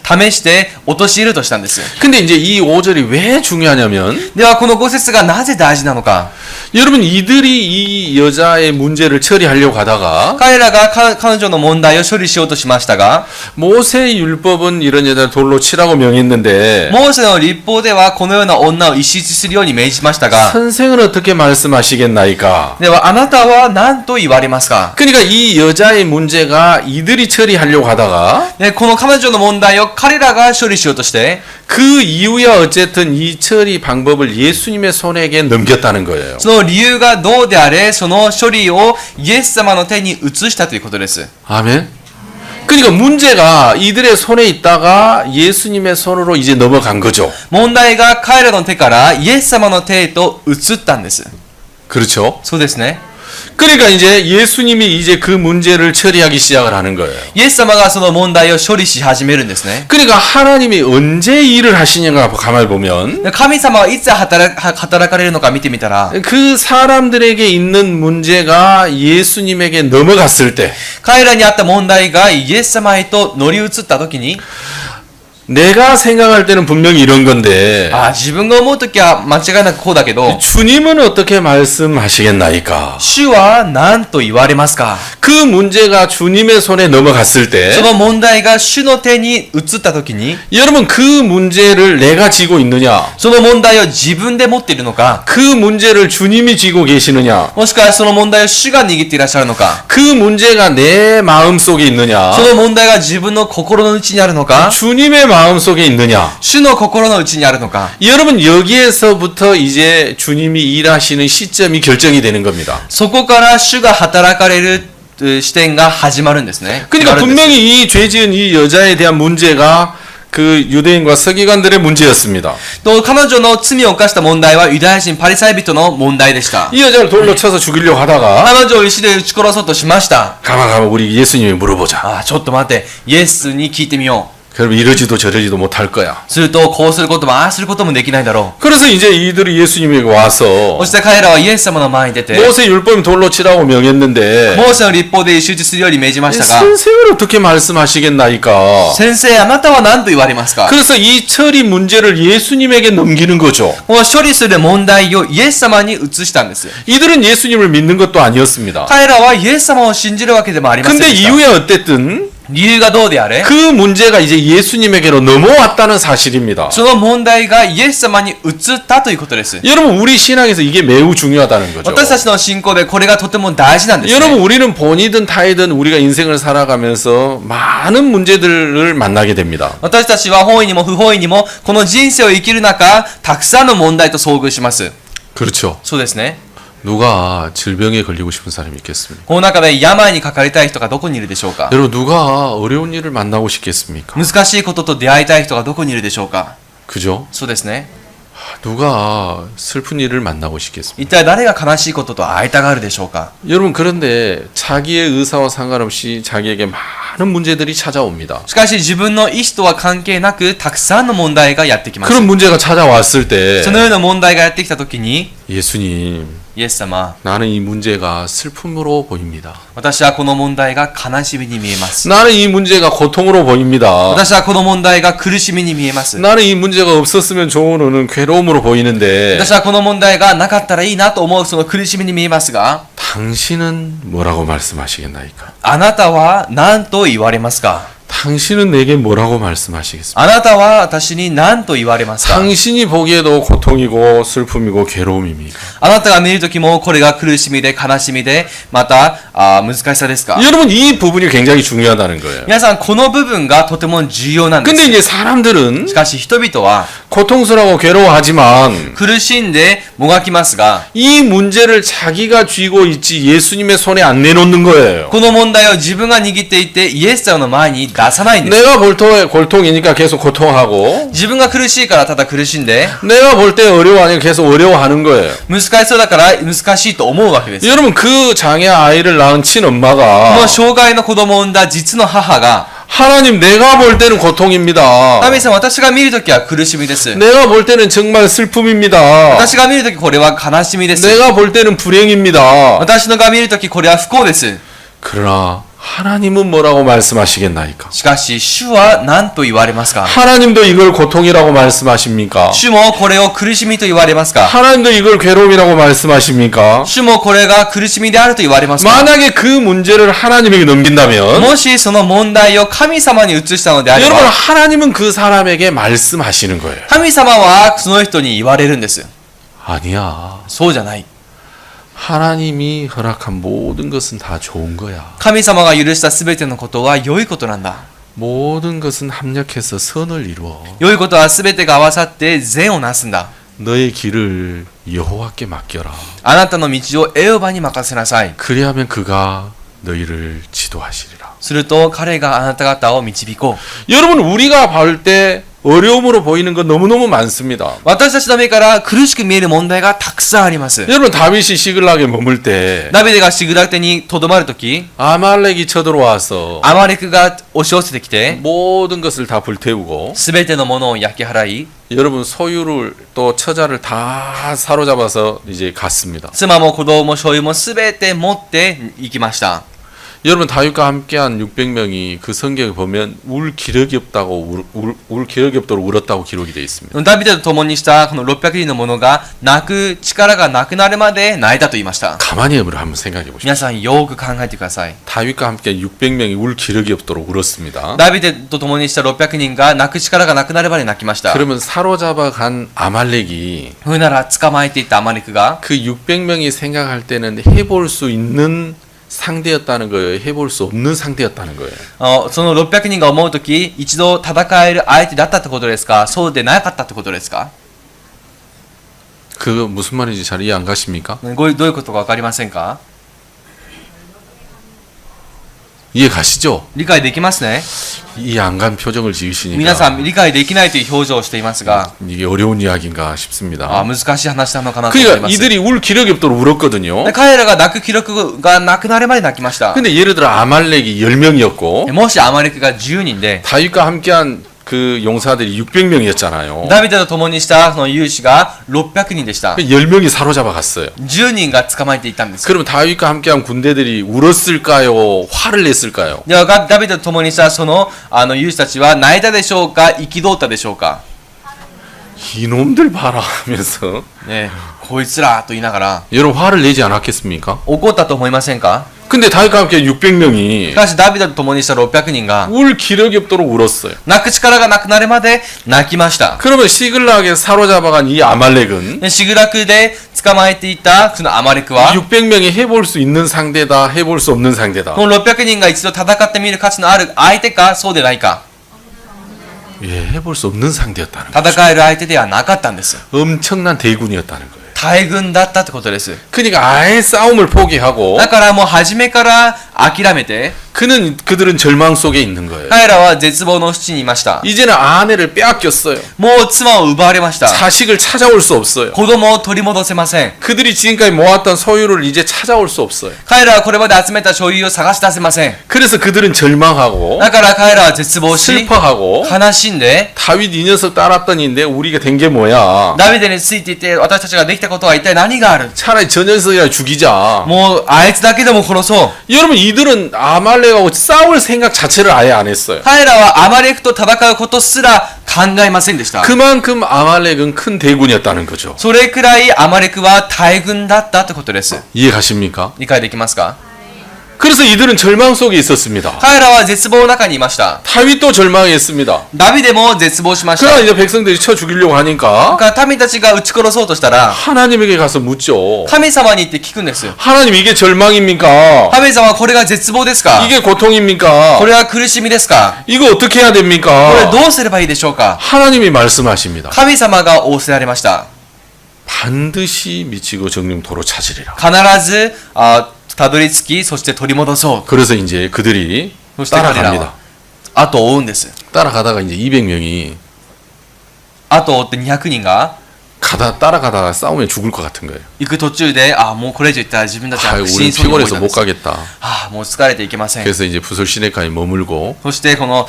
試して陥れるとしたんです。 근데 이제 이 5절이 왜 중요하냐면 ではこの5節がなぜ大事なのか。 여러분 이들이 이 여자의 문제를 처리하려고 하다가 彼らが彼女の問題を処理しようとしましたが、 모세 율법은 이런 여자를 돌로 치라고 명했는데 モーセの律法ではこのような女を石打ちするように命じましたが、 선생은 어떻게 말씀하시겠나이까? ではあなたは何と言われますか？ 그러니까 이 여자의 문제가 이들이 처리하려고 하다가 この彼女の問題を彼らが処理しようとして、 그 이유야 어쨌든 이 처리 방법을 예수님의 손에게 넘겼다는 거예요. その理由がどうであれ、その処理をイエス様の手に移したということです。 아멘. 그러니까 문제가 이들의 손에 있다가 예수님의 손으로 이제 넘어간 거죠. 問題が彼らの手からイエス様の手へと移ったんです。 그렇죠? そうですね。 그러니까 이제 예수님이 이제 그 문제를 처리하기 시작을 하는 거예요. イエス様がその問題を処理し始めるんですね。 그러니까 하나님이 언제 일을 하시냐가 가만히 보면 神様はいつ働かれるのか見てみたら、 그 사람들에게 있는 문제가 예수님에게 넘어갔을 때 彼らにあった問題がイエス様へと乗り移った時に、 내가 생각할 때는 분명히 이런 건데 自分が思う時は間違いなくこうだけど、 주님은 어떻게 말씀하시겠나이까? 主は何と言われますか？ 그 문제가 주님의 손에 넘어갔을 때 その問題が主の手に移った時に、 여러분 그 문제를 내가 지고 있느냐? その問題を自分で持っているのか、 그 문제를 주님이 지고 계시느냐? もしくはその問題を主が握っていらっしゃるのか、 그 문제가 내 마음 속에 있느냐? その問題が自分の心の内にあるのか、 주님의 마음 속에 있느냐? 主の心の内にあるのか。 여러분 여기에서부터 이제 주님이 일하시는 시점이 결정이 되는 겁니다. そこから主が働かれる視点が始まるんですね。 그러니까 분명히 이 죄지은 이 여자에 대한 문제가 그 유대인과 서기관들의 문제였습니다. と彼女の罪を犯した問題はユダヤ人パリサイ人の問題でした。 이 여자를 돌로 쳐서 죽이려고 하다가 彼女を石で撃ち殺そうとしました。 가만 우리 예수님이 물어보자. ちょっと待って、イエスに聞いてみよう。 그럼 이러지도 저러지도 못할 거야. するとこうすることもああすることもできないだろ 그래서 이제 이들이 예수님에게 와서 う。そして彼らはイエス様の前に出て、 모세 율법은 돌로 치라고 명했는데 モーセの律法で石打ちするように命じましたが、 선생을 어떻게 말씀하시겠나이까? 先生あなたは何と言われますか？ 그래서 이 처리 문제를 예수님에게 넘기는 거죠. この処理する問題をイエス様に移したんです。 이들은 예수님을 믿는 것도 아니었습니다. 彼らはイエス様を信じるわけでもありません 근데 でした。 이후에 어쨌든 理由がどうであれ、 그 문제가 이제 예수님에게로 넘어왔다는 사실입니다. その問題がイエス様に移ったということです。 여러분 우리 신앙에서 이게 매우 중요하다는 거죠. 私たちの信仰でこれがとても大事なんですね。 여러분 우리는 본이든 타이든 우리가 인생을 살아가면서 많은 문제들을 만나게 됩니다. 私たちは本意にも不本意にもこの人生を生きる中、たくさんの問題と遭遇します。 그렇죠. そうですね。 누가 질병에 걸리고 싶은 사람이 있겠습니까? この中で病にかかりたい人がどこにいるでしょうか？ 여러분 누가 어려운 일을 만나고 싶겠습니까? 難しいことと出会いたい人がどこにいるでしょうか？ 그죠? そうですね。 누가 슬픈 일을 만나고 싶겠습니까? 一体誰が悲しいことと会いたがるでしょうか。 여러분 그런데 자기의 의사와 상관없이 자기에게 많은 문제들이 찾아옵니다. しかし自分の意思とは関係なくたくさんの問題がやってきます。 그런 문제가 찾아왔을 때 そのような問題がやってきたときに、 예수님 イエス様、 나는 이 문제가 슬픔으로 보입니다. 私はこの問題が悲しみに見えます。 나는 이 문제가 고통으로 보입니다. 私はこの問題が苦しみに見えます。 나는 이 문제가 없었으면 좋은 괴로움으로 보이는데 私はこの問題がなかったらいいなと思うその苦しみに見えますが、 당신은 뭐라고 말씀하시겠나이까? あなたは何と言われますか？ 당신은 내게 뭐라고 말씀하시겠습니까? あなたは私に何と言われますか？ 당신이 보기에도 고통이고 슬픔이고 괴로움입니까? あなたが見るときもこれが苦しみで悲しみでまた難しさですか？ 여러분 이 부분이 굉장히 중요하다는 거예요. 皆さんこの部分がとても重要なんで 근데 す。 이제 사람들은 しかし人々は 고통스러워 괴로워하지만 苦しんでもがきますが、 이 문제를 자기가 쥐고 있지 예수님의 손에 안 내놓는 거예요. この問題を自分が握っていてイエス様の前に出さないんです。 내가 볼 때 골통이니까 계속 고통하고 自分が苦しいからただ苦しんで 내가 볼 때 어려워하니까 계속 어려워하는 거예요. 難しそうだから難しいと思うわけです。 여러분 그 장애 아이를 낳은 こ 친엄마가 の障害の子供を産んだ実の母が、 하나님 내가 볼 때는 고통입니다. 神様私が見るときは苦しみです。 내가 볼 때는 정말 슬픔입니다. 私が見るときこれは悲しみです。 내가 볼 때는 불행입니다. 私のが見るときこれは不幸です。 그러나 하나님은 뭐라고 말씀하시겠나이까? しかし主は何と言われますか？ 하나님도 이걸 고통이라고 말씀하십니까? 主もこれを苦しみと言われますか？ 하나님도 이걸 괴로움이라고 말씀하십니까? 主もこれが苦しみであると言われますか？ 만약에 그 문제를 하나님에게 넘긴다면 もしその問題を神様に移したのであれ 여러분 ば、 하나님은 그 사람에게 말씀하시는 거예요. 神様はその人に言われるんです。 아니야. そうじゃない。 하나님이 허락한 모든 것은 다 좋은 거야. 神様が許したすべてのことは良いことなんだ。 모든 것은 합력해서 선을 이루어. 良いことはすべてが合わさって善をなすんだ。 너의 길을 여호와께 맡겨라. あなたの道をエホバに任せなさい。 그리하면 그가 너희를 지도하시리라. すると彼があなた方を導こう。 여러분 우리가 볼 때 어려움으로 보이는 건 너무너무 많습니다. 私たちの目から苦しく見える問題がたくさんあります。 여러분 다윗이 시글락에 머물 때 ダビデがシグラテにとどまるとき、 아말렉이 쳐들어와서 アマレクが押し寄せてきて、 모든 것을 다 불태우고 すべてのものを焼き払い、 여러분 소유를 또 처자를 다 사로잡아서 이제 갔습니다. 妻も子供も所有もすべて持って行きました。 여러분 다윗과 함께한 600명이 그 성경에 보면 울 기력이 없다고 울 기력이 없도록 울었다고 기록이 되어 있습니다. ダビデと共にしたこの600人の者が泣く力がなくなるまで泣いたと言いました。 가만히 한번 생각해 보십시오. 皆さんよく考えてください。 다윗과 함께 600명이 울 기력이 없도록 울었습니다. ダビデと共にした600人が泣く力がなくなるまで泣きました。 그러면 사로잡아 간 아말렉이 ふうなら捕まえていったアマレクが 그 600명이 생각할 때는 해볼 수 있는 상대였다는 거예요. 해볼 수 없는 상대였다는 거예요. その600人が思うとき一度戦える相手だったってことですか？そうでなかったってことですか？ 그 무슨 말인지 잘 이해 안 가십니까? どういうことか分かりませんか？ 이해 가시죠? 理解できますね。 이해 안 간 표정을 지으시니까 皆さん理解できないという表情をしていますが、 이게 어려운 이야기인가 싶습니다. 難しい話なのかなと思い 그러니까 ます。 이들이 울 기력이 없도록 울었거든요. で彼らが泣く記録がなくなるまで泣きました。 근데 예를 들어 아말렉이 10명이었고 もしアマレクが10人で、 다윗과 함께한 그 용사들이 600명이었잖아요. ダビデと共にしたその勇士が600人でした。 10명이 사로잡아 갔어요. 10人が捕まえていったんです。 그러면 다윗과 함께한 군대들이 울었을까요? 화를 냈을까요? ではダビデと共にしたその勇士たちは泣いたでしょうか、憤ったでしょうか。 이놈들 봐라 하면서 ね、こいつらと言いながら 여러분 화를 내지 않았겠습니까? 怒ったと思いませんか？ 근데 다윗과 함께 600명이 しかしダビデと共にした600人が 울 기력이 없도록 울었어요. 泣く力がなくなるまで泣きました。 그러면 시글락에 사로잡아간 이 아말렉은 でシグラクで捕まえていたそのアマレクは 600명이 해볼 수 있는 상대다, 해볼 수 없는 상대다. この600人が一度戦ってみる価値のある相手かそうでないか。 예, 해볼 수 없는 상대였다는 거예요. 戦える相手ではなかったんです。 엄청난 대군이었다는 거예요. 大軍だったってことです。 그러니까 아예 싸움을 포기하고 だからもう初めから諦めて 그들은 절망 속에 있는 거예요. 彼らは絶望の淵にいました。 이제는 아내를 빼앗겼어요. もう妻を奪われました。 자식을 찾아올 수 없어요. 子供を取り戻せません。 그들이 지금까지 모았던 소유를 이제 찾아올 수 없어요. 彼らはこれまで集めた所有を探し出せません。 그래서 그들은 절망하고 だから彼らは絶望し、 슬퍼하고 悲しんで、 다윗 이 녀석 따랐더니인데 우리가 된 게 뭐야? ダビデについていて私たちができたことは一体何がある？ 차라리 저 녀석이라 죽이자. もうあいつだけでも殺そう。 여러분 이들은 아말렉하고 싸울 생각 자체를 아예 안 했어요. 彼らはアマレクと戦うことすら考えませんでした。 그만큼 아말렉은 큰 대군이었다는 거죠. それくらいアマレクは大軍だったってことです。 이해 가십니까? 理解できますか？ 그래서 이들은 절망 속에 있었습니다. 彼らは絶望の中にいました。 다윗도 절망했습니다. ダビデも絶望しました。 그러나 이제 백성들이 쳐 죽이려고 だ 하니까 から民たちが撃ち殺そうとしたら 하나님에게 가서 묻죠. 神様に行って聞くんです。 하나님 이게 절망입니까? 神様はこれが絶望ですか？ 이게 고통입니까? これは苦しみですか？ 이거 어떻게 해야 これ 됩니까? どうすればいいでしょうか？ 하나님이 말씀하십니다. 神様が仰せられました。 반드시 미치고 정령토로 찾으리라. 必ずたどり着き、そして取り戻そう。 그래서 이제 그들이 そして彼ら 따라갑니다. は後を追うんです。 따라가다가 이제 200명이 後を追って200人が 따라가다가 싸우면 죽을 것 같은 거예요. 行く途中で、もうこれ以上行ったら自分たちは 아유, 死 우리 にそうに思え 피곤해서 たんで 못 す。 가겠다. もう疲れていけません。 그래서 이제 부설 시내가에 머물고 そしてこの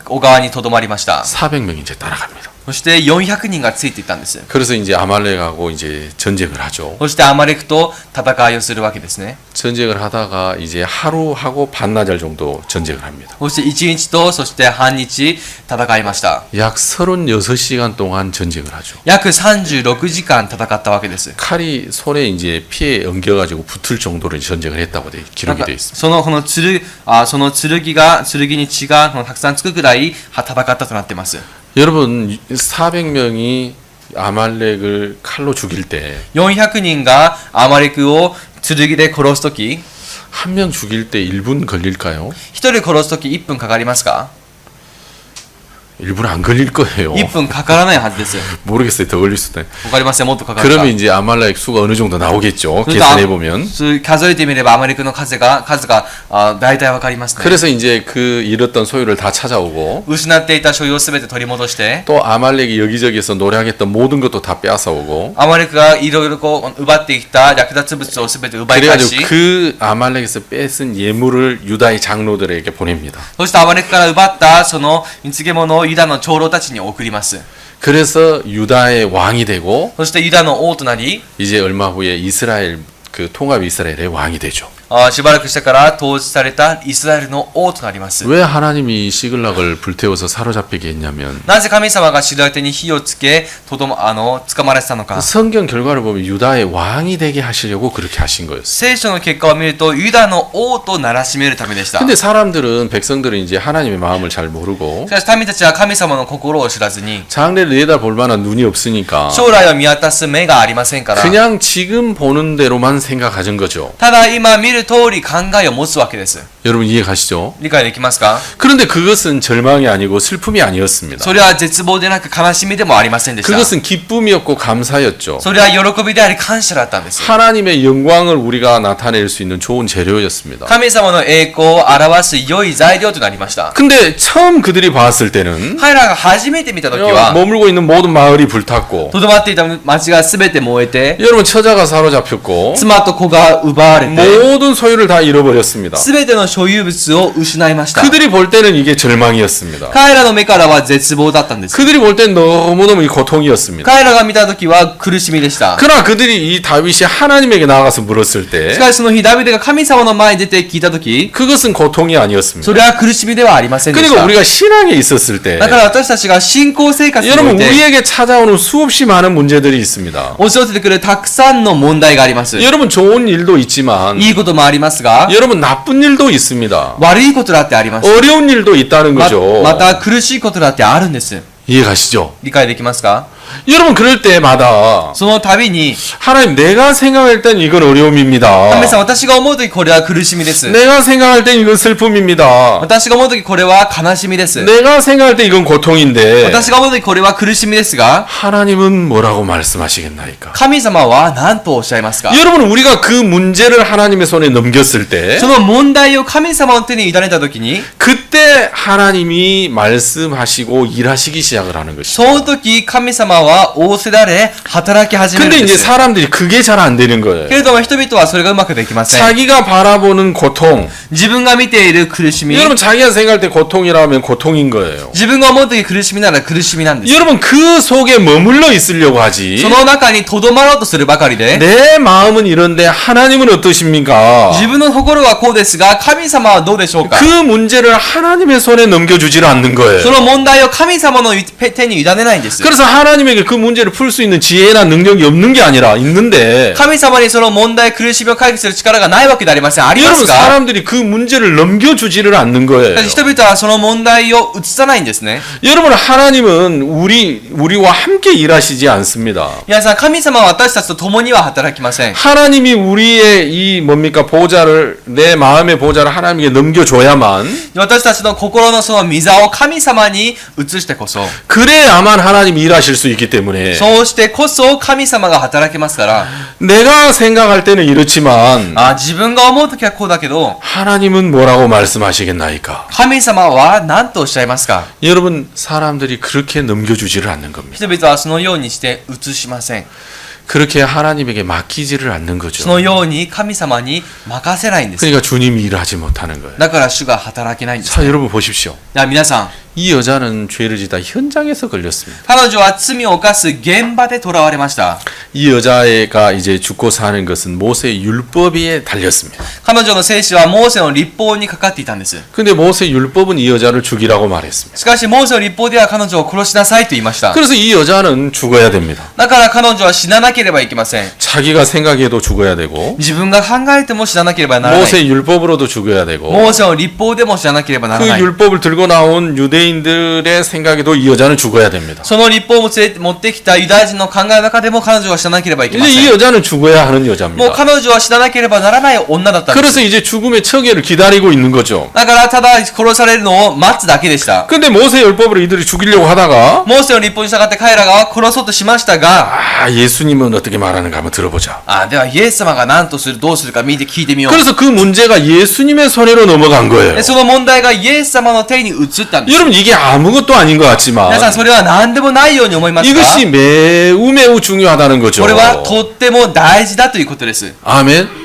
小川にとどまりました。 400명이 이제 따라갑니다. そして400人がついていったんです。 그래서 이제 아말렉하고 이제 전쟁을 하죠. そしてアマレクと戦いをするわけですね。 전쟁을 하다가 이제 하루하고 반나절 정도 전쟁을 합니다. そして1日とそして半日戦いました。 약 36시간 동안 전쟁을 하죠. 約36時間戦ったわけです。 칼이 손에 이제 피에 엉겨가지고 붙을 정도로 전쟁을 했다고 기록이 되어 있습니다. その剣に血がたくさんつくぐらい戦ったとなっています。 여러분 400명이 아말렉을 칼로 죽일 때 400人がアマレクを剣で殺すとき、 한 명 죽일 때 1분 걸릴까요? 1人殺すとき1分かかりますか？ 1분 안 걸릴 거예요. 1分かからないはずです。 모르겠어요. 더 걸릴 수도 있어요. わかりません。もっとかかるか。 그러면 이제 아말렉 수가 어느 정도 나오겠죠. 그러니까 계산해 보면. 数えてみればアマレクの数が大体わかりますね。 그래서 이제 그 잃었던 소유를 다 찾아오고 失っていた所有をすべて取り戻して、 또 아말렉이 여기저기서 노래하겠던 모든 것도 다 빼앗아오고 アマレクがいろいろ奪ってきた略奪物をすべて奪い返し、 그래가지고 그 아말렉에서 뺏은 예물을 유다의 장로들에게 보냅니다. そしてアマレクから奪ったその貢げ物をユダの長老たちに送ります。 그래서 유다의 왕이 되고 そしてユダの王となり、 이제 얼마 후에 이스라엘 그 통합 이스라엘의 왕이 되죠. しばらくしてから統治されたイスラエルの王となります。 왜 하나님이 시글락을 불태워서 사로잡히게 했냐면 なぜ神様がシルアテに火をつけ捕まらせたのか。 성경 결과를 보면 유다의 왕이 되게 하시려고 그렇게 하신 거였어요. 聖書の結果を見るとユダの王とならしめるためでした。 근데 사람들은 백성들은 이제 하나님의 마음을 잘 모르고 しかし民たちは神様の心を知らずに、 장래를 내다볼 만한 눈이 없으니까 将来を見渡す目がありませんから、 그냥 지금 보는 대로만 생각하는 거죠. ただ今見る通り考えを持つわけです。 여러분 이해 가시죠? 理解できますか？ 그런데 그것은 절망이 아니고 슬픔이 아니었습니다. それは絶望でなく悲しみでもありませんでした。 그것은 기쁨이었고 감사였죠. それは喜びであり感謝だったんです。 하나님의 영광을 우리가 나타낼 수 있는 좋은 재료였습니다. 神様の栄光を表す良い材料となりました。 근데 처음 그들이 봤을 때는 彼らが初めて見た時は、 머물고 있는 모든 마을이 불탔고 とどまっていた町が全て燃えて、 여러분 처자가 사로잡혔고 妻と子が奪われて、 모든 소유를 다 잃어버렸습니다. 全ての所有物を失いました。 그들이 볼 때는 이게 절망이었습니다. 彼らの目からは絶望だったんです。 그들이 볼 때는 너무너무 이 고통이었습니다. 彼らが見た時は苦しみでした。 그러나 그들이 이 다윗이 하나님에게 나아가서 물었을 し 때 かしその日ダビデが神様の前に出て聞いた時、 그것은 고통이 아니었습니다. それは苦しみではありませんでし 그리고 た。 우리가 신앙에 있었을 때 だから私たちが信仰生活にお 여러분 いて 우리에게 찾아오는 수없이 많은 문제들이 있습니다. 押し寄せてくるたくさんの問題があります。 여러분 좋은 일도 있지만 いいこともありますが、 여러분 나쁜 일도 있습니다. 悪いことだってあります。 어려운 일도 있다는 거죠. また苦しいことだってあるんです。 이해 가시죠? 理解できますか？ 여러분 그럴 때마다 その度に 하나님 내가 생각할 땐 이건 어려움입니다. 神様、私が思うときこれは苦しみです。 내가 생각할 땐 이건 슬픔입니다. 私が思うときこれは悲しみです。 내가 생각할 때 이건 고통인데 私が思うときこれは苦しみですが、 하나님은 뭐라고 말씀하시겠나이까? 神様は何とおっしゃいますか？ 여러분 우리가 그 문제를 하나님의 손에 넘겼을 때 その問題を神様の手に委ねたときに、 그때 하나님이 말씀하시고 일하시기 시작을 하는 것이죠. その時神様は仰せられ働き始める 근데 んで 이제 す。 사람들이 그게 잘 안 되는 거예요. けれども人々はそれがうまくできません。 자기가 바라보는 고통. 自分が見ている苦しみ、 여러분 자기가 생각할 때 고통이라면 고통인 거예요. 自分が思う時苦しみなら苦しみなんです。 여러분 그 속에 머물러 있으려고 하지. その中にとどまろうとするばかりで、 내 마음은 이런데 하나님은 어떠십니까? 自分の心はこうですが神様はどうでしょうか？ 그 문제를 하나님의 손에 넘겨주지를 않는 거예요. その問題を神様の手に委ねないんです。 그래서 하나님에게 그 문제를 풀 수 있는 지혜나 능력이 없는 게 아니라 있는데 神様にその問題苦しみを解決する力がないわけでありません。ありま 여러분 すが、 사람들이 그 문제를 넘겨주지를 않는 거예요. 人々はその問題を移さないんですね。 여러분 하나님은 우리와 함께 일하시지 않습니다. 皆さん、神様は私たちと共には働きません。 하나님이 우리의 이 뭡니까 보좌를 내 마음의 보좌를 하나님께 넘겨줘야만 私たちの心のその御座を神様に移してこそ、 그래야만 하나님이 일하실 수 있기 때문에 そうしてこそ神様が働けますから、 내가 생각할 때는 이렇지만 自分が思うときはこうだけど、 하나님은 뭐라고 말씀하시겠나이까? 神様は何とおっしゃいますか？ 여러분 사람들이 그렇게 넘겨주지를 않는 겁니다. 人々はそのようにして移しません。 그렇게 하나님에게 맡기지를 않는 そ 거죠. のように神様に任せないんです。 그러니까 주님이 일하지 못하는 거예요. だから主が働けないんです。 자 여러분 보십시오. では皆さん、 이 여자는 죄를 지다 현장에서 걸렸습니다. 彼女は罪を犯す現場で囚われました。 이 여자가 이제 죽고 사는 것은 모세의 율법에 달렸습니다. 彼女の生死はモーセの律法にかかっていたんです。 근데 모세 율법은 이 여자를 죽이라고 말했습니다. しかしモーセの律法では彼女を殺しなさいと言いました。 그래서 이 여자는 죽어야 됩니다. だから彼女は死ななければいけません。 자기가 생각해도 죽어야 되고 自分が考えても死ななければならない。 모세 율법으로도 죽어야 되고 モーセの律法でも死ななければなら 그 ない。 율법을 들고 나온 유대인들의 생각에도 이 여자는 죽어야 됩니다. その律法を持ってきたユダヤ人の考えの中でも彼女は死ななければいけま 이제 せ 이 ん。 여자는 죽어야 하는 もう 여자입니다. 彼女は死ななければならない女だったんです。 그래서 이제 죽음의 처계를 기다리고 있는 거죠. だからただ殺されるのを待つだけでした。 근데 모세 율법으로 이들이 죽이려고 하다가 モーセの律法に従って彼らが殺そうとしましたが、 예수님은 어떻게 말하는가 한번 들어보자. ではイエス様が何とするどうするか見て聞いてみよう。 그래서 그 문제가 예수님의 손으로 넘어간 거예요. でその問題がイエス様の手に移ったんです。 여러분 이게 아무것도 아닌 것 皆 같지만 さん、それは何でもないように思いますか？ 이것이 매우 중요하다는 거죠. これはとっても大事だということです。 아멘.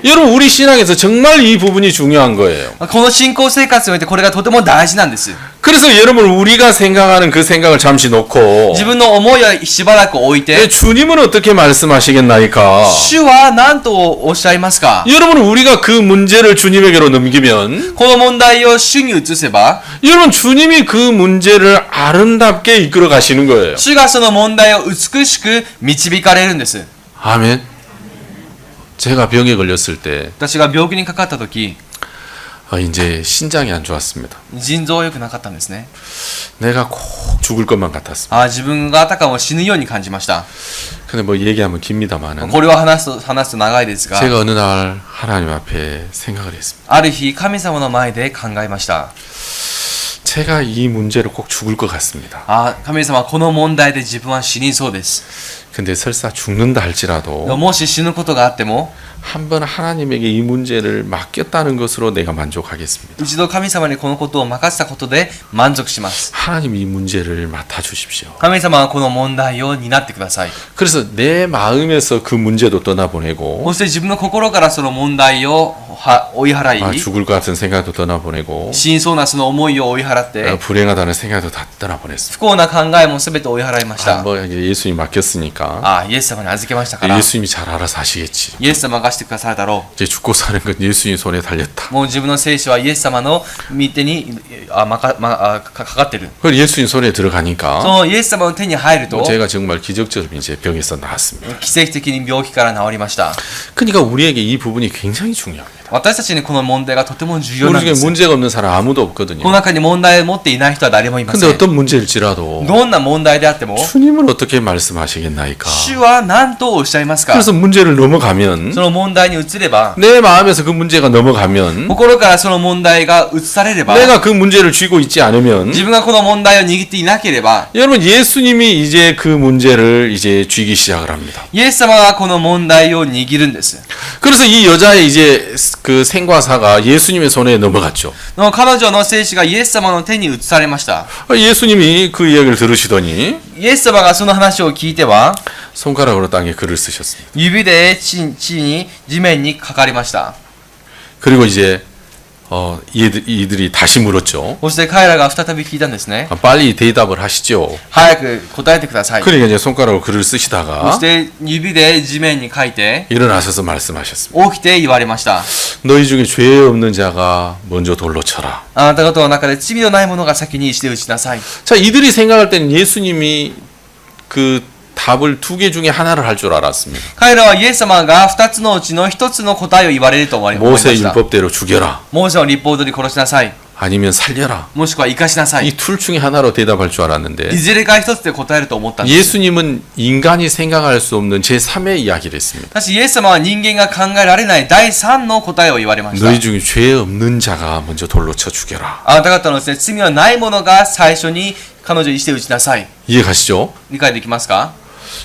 여러분 우리 신앙에서 정말 이 부분이 중요한 거예요. この信仰生活においてこれがとても大事なんです。 그래서 여러분 우리가 생각하는 그 생각을 잠시 놓고 自分の思いをしばらく置いて、 주님은 어떻게 말씀하시겠나이까? 主は何とおっしゃいますか？ 여러분 우리가 그 문제를 주님에게로 넘기면 この問題を主に移せば、 여러분 주님이 그 문제를 아름답게 이끌어 가시는 거예요. 主がその問題を美しく導かれるんです。 아멘. 제가 병에 걸렸을 때 私が病気にかかった時、 이제 신장이 안 좋았습니다. 腎臓は良くなかったんですね。 내가 꼭 죽을 것만 같았습니다. 自分があたかも死ぬように感じました。 근데 뭐 얘기하면 깁니다만은 これを話すと長いですが、 제가 어느 날 하나님 앞에 생각을 했습니다. ある日神様の前で考えました。 제가 이 문제로 꼭 죽을 것 같습니다. 神様、この問題で自分は死にそうです。 근데 설사 죽는다 할지라도 もし死ぬことがあっても、 한번 하나님에게 이 문제를 맡겼다는 것으로 내가 만족하겠습니다. 一度神様にこのことを任せたことで満足します。 하나님 이 문제를 맡아주십시오. 神様はこの問題を担ってください。 그래서 내 마음에서 그 문제도 떠나보내고 そして自分の心からその問題を追い払い、 죽을 것 같은 생각도 떠나보내고 死にそうなその思いを追い払って、 불행하다는 생각도 다 떠나보냈습니다. 不幸な考えもすべて追い払いました。뭐 예수님 맡겼으니까 イエス様に預けましたから、 예수님이 잘 알아서 하시겠지. イエス様がしてくださるだろ 이제 죽고 사는 건 예수님 손에 달렸다. う。もう自分の生死はイエス様の御手にかかってる。 그걸 예수님 손에 そ 들어가니까 のイエス様の手に入ると、 제가 정말 기적처럼 이제 병에서 나았습니다. 奇跡的に病気から治りました。 그러니까 우리에게 이 부분이 굉장히 중요합니다. 私たちにこの問題がとても重要 우리 なんで 중에 す。 문제가 없는 사람 아무도 こ 없거든요. の中に問題を持っていない人は誰もいませ 근데 ん。 어떤 문제일지라도 どんな問題であっても、 주님은 어떻게 말씀하시겠나이까? 主は何とおっしゃいますか。 그래서 문제를 넘어가면 その問題に移れば、 내 마음에서 그 문제가 넘어가면 心からその問題が移されれば、 내가 그 문제를 쥐고 있지 않으면 自分がこの問題を握っていなければ、 여러분 예수님이 이제 그 문제를 이제 쥐기 시작을 합니다. イエス様がこの問題を握るんです。 그래서 이 여자의 이제 그 생과사가 예수님의 손에 넘어갔죠. 彼女の生死がイエス様の手に移されました。 예수님이 그 이야기를 들으시더니 イエス様がその話を聞いては、 손가락으로 땅에 글을 쓰셨습니다. 指で地面にかかりました。 그리고 이제 이들이 다시 물었죠. そして彼らが再び聞いたんですね。 빨리 대답을 하시죠. 早く答えてください。 그러니까 이제 손가락으로 글을 そ 쓰시다가 して指で地面に書いて、 일어나셔서 말씀하셨습니다. 起きて言われました。 너희 중에 죄 없는 자가 먼저 돌로 쳐라. あなた方の中で罪のない者が先に石で打ちなさい。 자, 이들이 생각할 때는 예수님이 그 답을 2개 중에 하나를 할 줄 알았습니다. 彼らはイエス様が2つのうちの1つの答えを言われると思いま 모세 した。 율법대로 죽여라. モーセの立法通り殺しなさい。 아니면 살려라. もしくは生かしなさい。 이 둘 중에 하나로 대답할 줄 い 알았는데 ずれか1つで答えると思ったんです。 예수님은 인간이 생각할 수 없는 제3의 이야기를 했습니다. しかしイエス様は人間が考えられない第3の答えを言われました。 너희 중에 죄 없는 자가 먼저 돌로 쳐 죽여라. あなた方のですね、罪のない者が最初に彼女に石で打ちなさい。 이해가시죠? 理解できますか？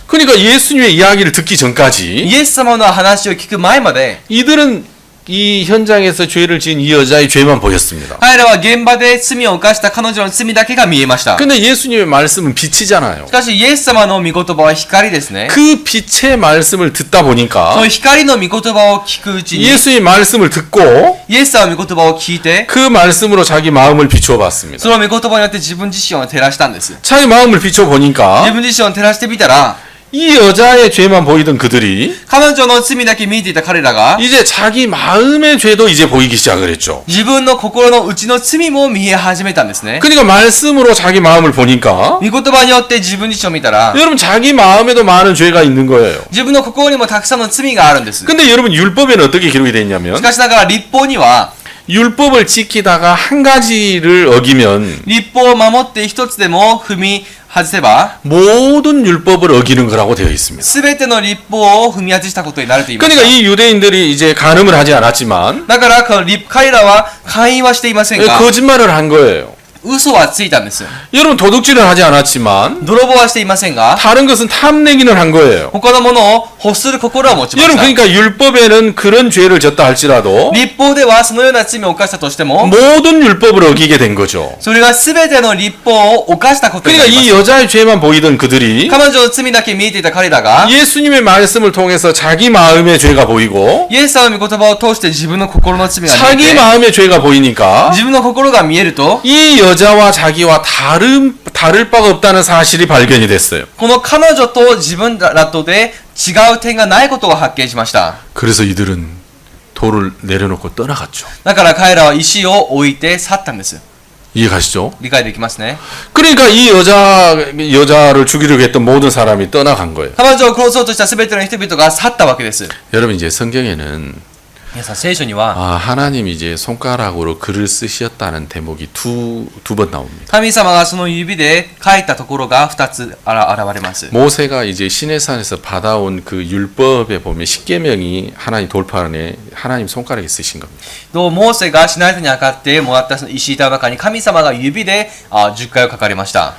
그러니까 예수님의 이야기를 듣기 전까지 イエス様の話を聞く前まで、 이들은 이 현장에서 죄를 지은 이 여자의 죄만 보였습니다. 彼らは現場で罪を犯した彼女の罪だけが見えました。 근데 예수님의 말씀은 빛이잖아요. しかしイエス様の御言葉は光ですね。 그 빛의 말씀을 듣다 そ 보니까 の光の御言葉を聞くうちに、 예수의 말씀을 듣고 イエス様の御言葉を聞いて、 그 말씀으로 자기 마음을 비추어 봤습니다. その御言葉によって自分自身を照らしたんです。 자기 마음을 비추어 自 보니까 分自身を照らしてみたら、 이 여자의 죄만 보이던 그들이 彼女の罪だけ見えていた彼らが、 이제 자기 마음의 죄도 이제 보이기 시작을 했죠. 自分の心の内の罪も見え始めたんですね。 그러니까 말씀으로 자기 마음을 보니까 御言葉によって自分自身を見たら、 여러분 자기 마음에도 많은 죄가 있는 거예요. 自分の心にもたくさんの罪があるんです。 근데 여러분 율법에는 어떻게 기록이 되어 し 있냐면 かしながら立法には、 율법을 지키다가 한 가지를 어기면 立法を守って一つでも踏み外せば、 모든 율법을 어기는 거라고 되어 있습니다. すべての立法を踏み外したことになると言いまし 그러니까 た。 이 유대인들이 이제 간음을 하지 않았지만 だから彼らは会員はしていませんが、 거짓말을 한 거예요. 嘘はついたんです。 여러분 도둑질을 하지 않았지만 泥棒はしていませんが、 다른 것은 탐내기는 한 거예요. 他のものを欲する心を持ちまし 여러분 た。 그러니까 율법에는 그런 죄를 졌다 할지라도 立法ではそのような罪を犯したとしても、 모든 율법을 어기게 된 거죠. それが全ての立法を犯したことにな 그러니까 りま 이 す。 여자의 죄만 보이던 그들이 彼女の罪だけ見えていた彼らが、 예수님의 말씀을 통해서 자기 마음의 죄가 보이고 イエス様の御言葉を通して自分の心の罪が見 자기 えて、 마음의 죄가 보이니까 自分の心が見えると、 이 여자와 자기와 다를 바가 없다는 사실이 발견이 됐어요. この彼女と自分らとで違う点がないことを発見しました。 그래서 이들은 돌을 내려놓고 떠나갔죠. だから彼らは石を置いて去ったんです。 이해가시죠? 理解できますね。 그러니까 이 여자를 죽이려고 했던 모든 사람이 떠나간 거예요. 彼女を殺そうとした全ての人々が去ったわけです。 여러분 이제 성경에는 皆さん聖書には、 하나님이 이제 손가락으로 글을 쓰셨다는 대목이 두 번 나옵니다. 神様がその指で書いたところが2つ現れます。 모세가 이제 시내산에서 받아온 그 율법에 보면 십계명이 하나님 돌판에 하나님 손가락에 쓰신 겁니다. とモーセがシナイ山に上がってもらったその石板の中に神様が指で10回を書かれました。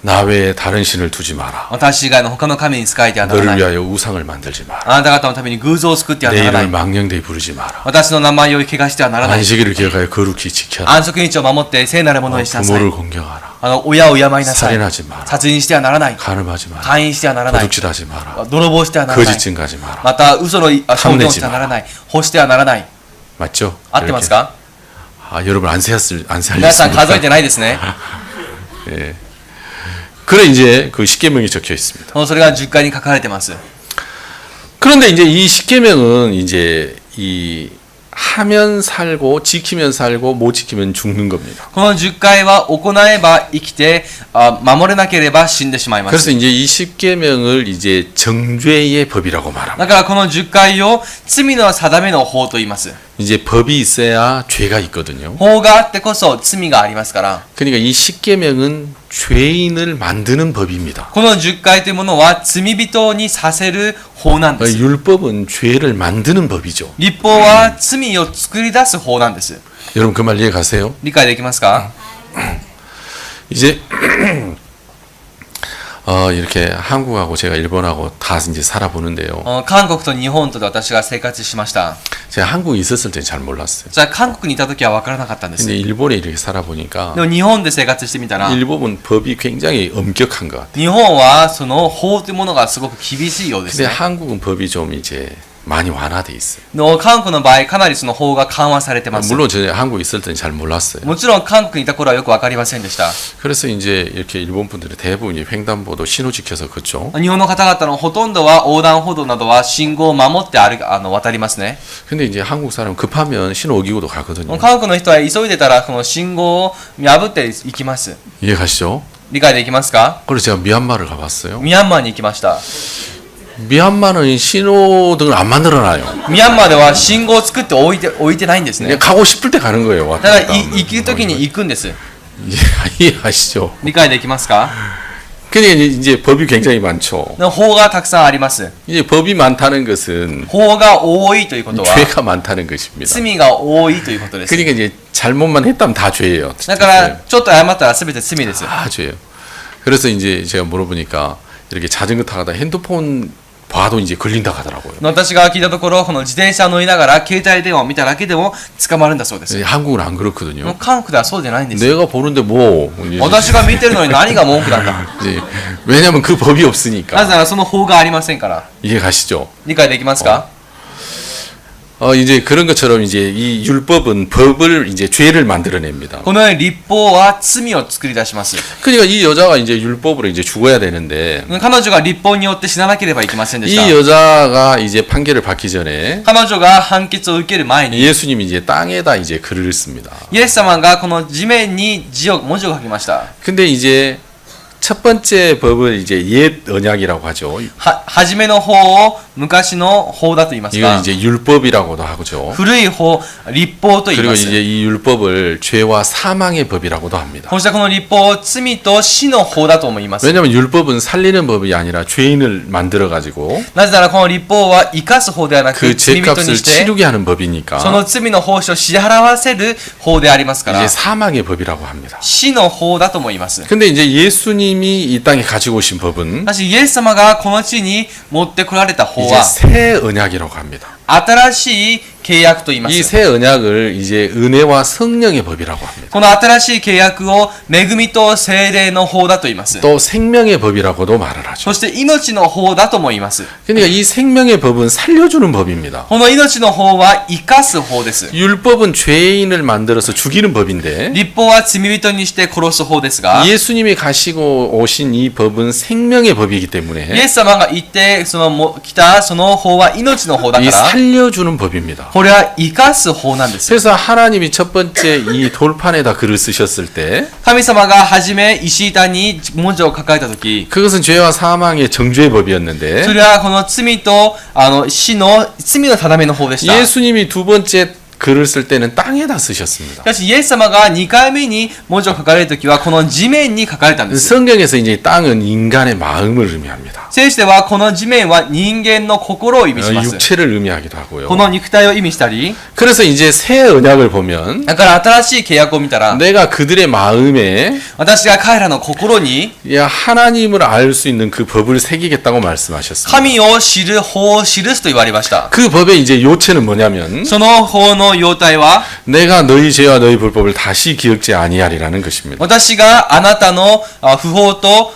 나 외에 다른 신을 두지 마라. 私以外の他の神に仕えてはなら 너를 ない。 위하여 우상을 만들지 마라. あなた方のために偶像を作っては 내 ならな 이름을 い。 망령되이 부르지 마라. 私の名前を汚してはならない。 안식일을 기억하여 거룩히 지켜라. 安息日を守って聖なるものにしなさい。 부모를 공경하라. 親を敬いなさい。 살인하지 마라. 殺人してはならない。 간음하지 마라. 勧誘してはならない。 도둑질하지 마라. 泥棒してはならない。 거짓 증가하지 마라. また嘘の証言をしてはならない。欲してはならない。 맞죠? 合ってますか？ 여러분 안皆さん 세하셨습니까? 数えてないですね。 예. 그래 이제 그 십계명이 적혀 있습니다. それが10回に書かれてます。 그런데 이제 이 십계명은 이제 이 하면 살고 지키면 살고 못 지키면 죽는 겁니다. この10回は行えば生きて、守れなければ死んでしまいま 그래서 す。 이제 이 십계명을 이제 정죄의 법이라고 말합니다. だからこの10回を罪の定めの法と言います。 이제 법이 있어야 죄가 있거든요. 法があってこそ罪がありますから。 그러니까 이 십계명은 죄인을 만드는 법입니다. この10回というものは罪人にさせる法なんです。 율법은 죄를 만드는 법이죠. 律法は罪を作り出す法なんです。 여러분 그 말 이해 가세요? 理解できますか？ 이제 이렇게 한국하고 제가 일본하고 다 이제 살아보는데요. 韓国と日本とで私が生活しました。 제가 한국에 있었을 때 잘 몰랐어요. じゃあ韓国にいた時は分からなかったんです。 근데 일본에 이렇게 살아보니까 でも日本で生活してみたら、 일본은 법이 굉장히 엄격한 것 같아요. 日本はその法というものがすごく厳しいようです 근데 ね。 한국은 법이 좀 이제 많이 완화돼 있어요. の韓国の場合かなりその法が緩和されてます。 물론 제가 한국에 있을 때는 잘 몰랐어요. もちろん韓国にいた頃はよく分かりませんでした。 그래서 이제 이렇게 일본 분들이 대부분 이 횡단보도 신호 지켜서 걷죠. 日本の方々のほとんどは横断歩道などは信号を守って渡りますね。 근데 이제 한국 사람 급하면 신호 어기고도 가거든요. 韓国の人は急いでたらこの信号を破っていきます。 이해 가시죠? 理解できますか？ 그래서 제가 미얀마를 가봤어요. ミャンマーに行きました。 미얀마는 신호등을 안 만들어놔요. ミャンマーでは信号を作って置いてないんですね。 그냥 가고 싶을 때 가는 거예요. だから行く時に行くんです。 이해하시죠? 理解できますか？ 그러니까 이제 법이 굉장히 많죠. 法がたくさんあります。 이제 법이 많다는 것은 法が多いということは 죄가 많다는 것입니다. 罪が多いということです。 그러니까 이제 잘못만 했다면 다 죄예요. だからちょっと謝ったら全て罪です。 다 죄예요. 그래서 이제 제가 물어보니까 이렇게 자전거 타다가 핸드폰 봐도 이제 걸린다 하더라고요. 私が聞いたところこの自転車を乗りながら携帯電話を見ただけでも捕まるんだそうです。 한국은 안 그렇거든요. 韓国ではそうじゃないんです。 내가 보는데 뭐 私が見てるのに何が文句なんだ。 이제 왜냐면 그 법이 なぜ 없으니까. ならその法がありませんから。 이해 가시죠? 理解できますか？ 이제 그런 것처럼 이제 이 율법은 법을 이제 죄를 만들어냅니다. このように律法は罪を作り出します。 그러니까 이 여자가 이제 율법으로 이제 죽어야 되는데 彼女が律法によって死ななければいけませんでし 이 た。 여자가 이제 판결을 받기 전에 彼女が判決を受ける前に 예수님이 이제 땅에다 이제 글을 씁니다. イエス様がこの地面に文字を書きました。 근데 이제 첫 번째 법을 이제 옛 언약이라고 하죠. 初めの法を昔の法だと言います 이건 が、 이제 율법이라고도 하죠. 古い法、律法と言い 그리고 ます。 이제 이 율법을 죄와 사망의 법이라고도 합니다. こうしたこの律法を罪と死の法だと思います。 왜냐하면 율법은 살리는 법이 아니라 죄인을 만들어 가지고 なぜならこの律法は生かす法ではなく 그 罪人 죄값을 にして 치르게 하는 そ 법이니까 の罪の報酬を支払わせる法でありますから 이제 사망의 법이라고 합니다. 死の法だと思います。 근데 이제 예수님이 이 땅에 가지고 오신 법은 しかしイエス様がこの地に持ってこられた法 이제 は 새 언약이라고 합니다. 新しい契約と言いま 이 す。 새 언약을 이제 은혜와 성령의 법이라고 합니다. この新しい契約を恵みと聖霊の法だと言います。 또 생명의 법이라고도 말을 하죠. そして命の法だとも言います。 그러니까 이 생명의 법은 살려주는 법입니다. この命の法は生かす法です。 율법은 죄인을 만들어서 죽이는 법인데 律法は罪人にして殺す法ですが、 예수님이 가시고 오신 이 법은 생명의 법이기 イ 때문에 エス様が言って来たその法は命の法だか 이 ら、 살려주는 법입니다. これは生かす法なんです。 그래서 하나님이 첫 번째 이 돌판에다 글을 쓰셨을 때 神様が初め石板に文字を書かれたとき、 그것은 죄와 사망의 정죄의 법이었는데 それはこの罪と死の罪の定めの法でした。 예수님이 두 번째 글을 쓸 때는 땅에다 쓰셨습니다. しかしイエス様が2回目に文字を書かれるときはこの地面に書かれたんです。 성경에서 이제 땅은 인간의 마음을 의미합니다. 聖書ではこの地面は人間の心を意味します。 육체를 의미하기도 하고요. この肉体を意味したり、 그래서 이제 새 언약을 보면 だから新しい契約を見たら、 내가 그들의 마음에 私が彼らの心に 야 하나님을 알 수 있는 그 법을 새기겠다고 말씀하셨습니다. 神を知る法を記すと言われました。 그 법의 이제 요체는 뭐냐면 その法の要体は、 내가 너희 죄와 너희 불법을 다시 기억지 아니하리라는 것입니다. 私があなたの不法と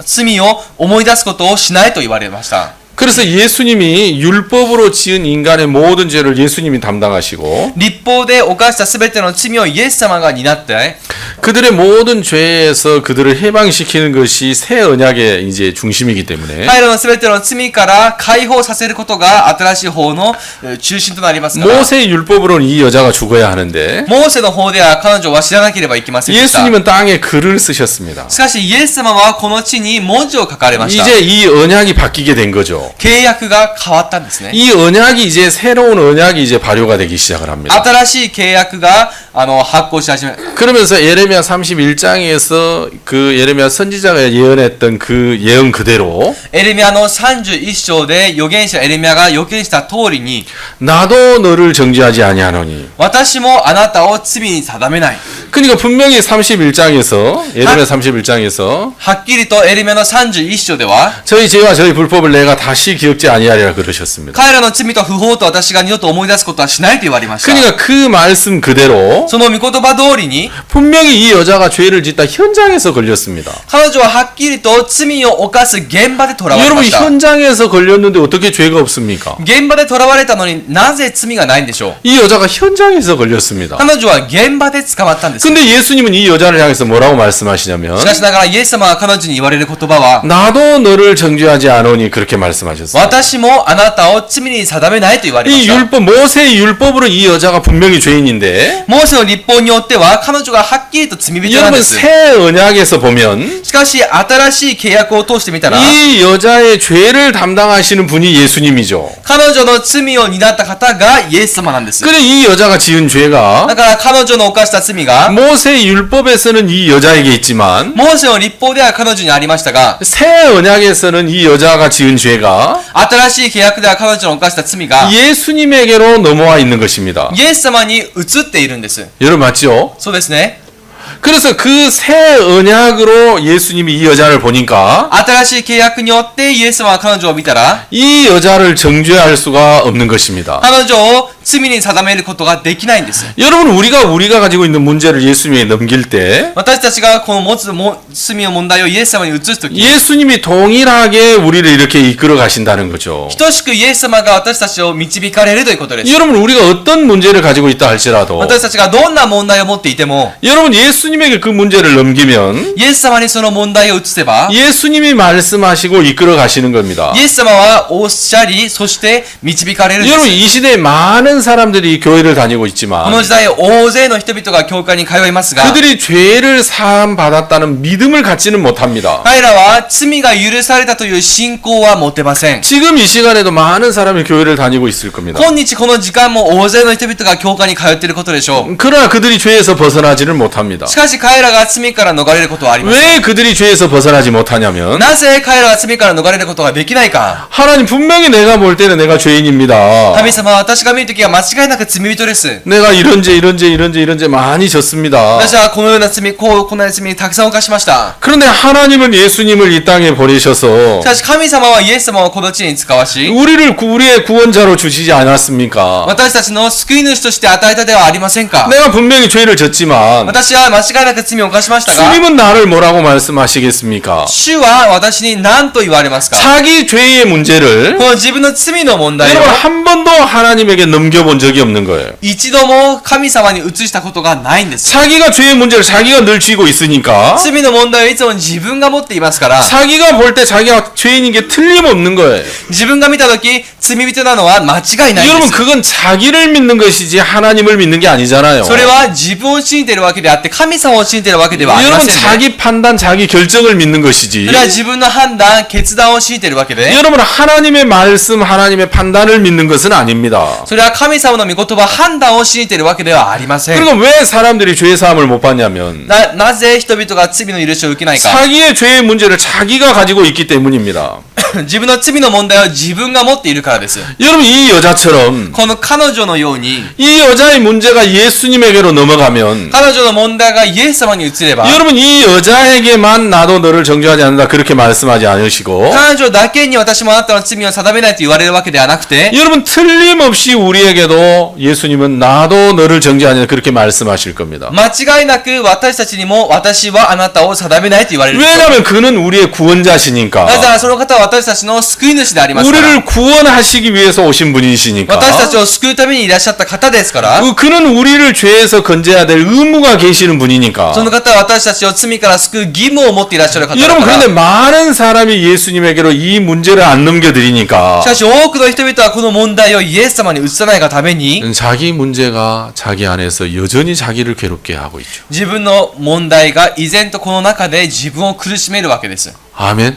罪を思い出すことをしないと言われました。 그래서 예수님이 율법으로 지은 인간의 모든 죄를 예수님이 담당하시고 律法で犯したすべての罪をイエス様が担って、 그들의 모든 죄에서 그들을 해방시키는 것이 새 언약의 이제 중심이기 때문에 彼らのすべての罪から解放させることが新しい法の中心となりますから、 모세 율법으로는 이 여자가 죽어야 하는데 モーセの法では彼女は知らなければいけませんでした。 예수님은 땅에 글을 쓰셨습니다. しかしイエス様はこの地に文字を書かれました。 이제 이 언약이 바뀌게 된 거죠. 契約が変わったんですね。 이 언약이 이제 새로운 언약이 이제 발효가 되기 시작을 합니다. 新しい契約が発行し始め 그러면서 예레미야 31장에서 그 예레미야 선지자가 예언했던 그 예언 그대로 エレミヤの31章で預言者エレミヤが予見した通りに 나도 너를 정죄하지 아니하노니. 私もあなたを罪に定めない 그러니까 분명히 31장에서 예레미야 31장에서 はっきりとエレミヤの31章では 저희 죄와 저희 불법을 내가 다시 기억지 아니하리라 그러셨습니다. 彼らの罪と不法と私が二度と思い出すことはしないと言われました。 그러니까 그 말씀 그대로 その御言葉通りに 분명히 이 여자가 죄를 짓다 현장에서 걸렸습니다. 彼女ははっきりと罪を犯す現場で囚われま 여러분 した。 현장에서 걸렸는데 어떻게 죄가 없습니까? 現場で囚われたのになぜ罪がないんでしょう。 이 여자가 현장에서 걸렸습니다. 彼女は現場で捕まったんです。 근데 예수님은 이 여자를 향해서 뭐라고 말씀하시냐면 しかしながらイエス様が彼女に言われる言葉は 나도 너를 정죄하지 않으니 그렇게 말씀하셨어요. 私もあなたを罪に定めないと言われま 이 した。 율법 모세의 율법으로 이 여자가 분명히 죄인인데 モーセの立法によっては彼女がはっきりと罪人なん 여러분 です。 새 언약에서 보면 しかし新しい契約を通してみたら 이 여자의 죄를 담당하시는 분이 예수님이죠. 彼女の罪を担った方がイエス様なんです。 그래 이 여자가 지은 죄가 だから彼女の犯した罪が 모세의 율법에서는 이 여자에게 있지만 モーセの立法では彼女にありましたが 새 언약에서는 이 여자가 지은 죄가 新しい契約では彼女の犯した罪が 예수님에게로 넘어와 있는 것입니다. イエス様に移っているんです。 여러분 맞죠? そうですね。 그래서 그 새 언약으로 예수님이 이 여자를 보니까 新しい契約によってイエス様は彼女を見たら 이 여자를 정죄할 수가 없는 것입니다. 彼女を罪に定めることができないんです。 여러분 우리가 가지고 있는 문제를 예수님에게 넘길 때 私たちがこの持つ罪の問題をイエス様に移すとき 예수님이 동일하게 우리를 이렇게 이끌어 가신다는 거죠. 等しくイエス様が私たちを導かれるということです。 여러분 우리가 어떤 문제를 가지고 있다 할지라도 私たちがどんな問題を持っていても 여러분 예수님에게 그 문제를 넘기면 イエス様にその問題を移せば 예수님이 말씀하시고 이끌어 가시는 겁니다. イエス様はおっしゃりそして導かれるんです。 여러분 이 시대에 많은 사람들이 교회를 다니고 この 있지만 時代大勢の人々が教会に通いますが 그들이 죄를 사함 받았다는 믿음을 갖지는 못합니다. 彼らは罪が許されたという信仰は持てません。 지금 이 시간에도 많은 사람이 교회를 다니고 있을 겁니다. 今日この時間も大勢の人々が教会に通っていることでしょう。 그러나 그들이 죄에서 벗어나지를 못합니다. しかし彼らが罪から逃れることはありません。 왜 그들이 죄에서 벗어나지 못하냐면 なぜ彼らが罪から逃れることができないか。 하나님 분명히 내가 볼 때는 내가 죄인입니다. 神様は私が見るときは間違いなく罪人です。 내가 이런 죄 많이 졌습니다. 私はこのような罪、こんな罪にたくさん犯しました。 그런데 하나님은 예수님을 이 땅에 보내셔서 しかし神様はイエス様をこの地に使わし、 우리의 구원자로 주시지 않았습니까? 私たちの救い主として与えたではありませんか。 내가 분명히 죄를 졌지만 私は間違いなく罪を犯しましたが、 주님은 나를 뭐라고 말씀하시겠습니까? 主は私に何と言われますか。 자기 죄의 문제를 この自分の罪の問題を 여러분 한 번도 하나님에게 넘겨본 적이 없는 거예요. 一度も神様に移したことがないんです。 자기가 죄의 문제를 자기가 늘 쥐고 있으니까 罪の問題をいつも自分が持っていますから、 자기가 볼 때 자기가 죄인인 게 틀림없는 거예요. 自分が見たとき罪人なのは間違いないん 여러분 です。 그건 자기를 믿는 것이지 하나님을 믿는 게 아니잖아요. それは自分を信じているわけであって神様を信じているわけではありま 여러분 せん、ね。 자기 판단, 자기 결정을 믿는 것이지. それは自分の判断、決断を信じているわけで、 여러분 하나님의 말씀, 하나님의 판단을 믿는 것은 아닙니다. それは神様の御言葉、判断を信じているわけではありません。 그러니까 왜 사람들이 죄 사함을 못 받냐면 なぜ人々が罪の許しを受けないか。 자기의 죄의 문제를 자기가 가지고 있기 때문입니다. 自分の罪の問題を自分が持っているからです。 여러분 이 여자처럼 この彼女のように、 이 여자의 문제가 예수님에게로 넘어가면 彼女の問題がイエス様に移れば、 여러분 이 여자에게만 나도 너를 정죄하지 않는다 그렇게 말씀하지 않으시고 彼女だけに私もあなたの罪を定めないと言われるわけではなくて、 여러분 틀림없이 우리에게도 예수님은 나도 너를 정죄하지 않는다 그렇게 말씀하실 겁니다. 間違いなく私たちにも私はあなたを定めないと言われる。 왜냐하면 그는 우리의 구원자시니까 なぜならその方は私たちの救い主でありますから。 우리를 구원하시기 위해서 오신 분이시니까 私たちを救うためにいらっしゃった方ですから、 그는 우리를 죄에서 건져야 될 의무가 계시는 분이니까 その方は私たちを罪から救う義務を持っていらっしゃる方だ 여러분 から。 그런데 많은 사람이 예수님에게로 이 문제를 안 넘겨드리니까 しかし多くの人々はこの問題をイエス様に移さないがために、 자기 문제가 자기 안에서 여전히 자기를 괴롭게 하고 있죠. 自分の問題が依然とこの中で自分を苦しめるわけです。 아멘.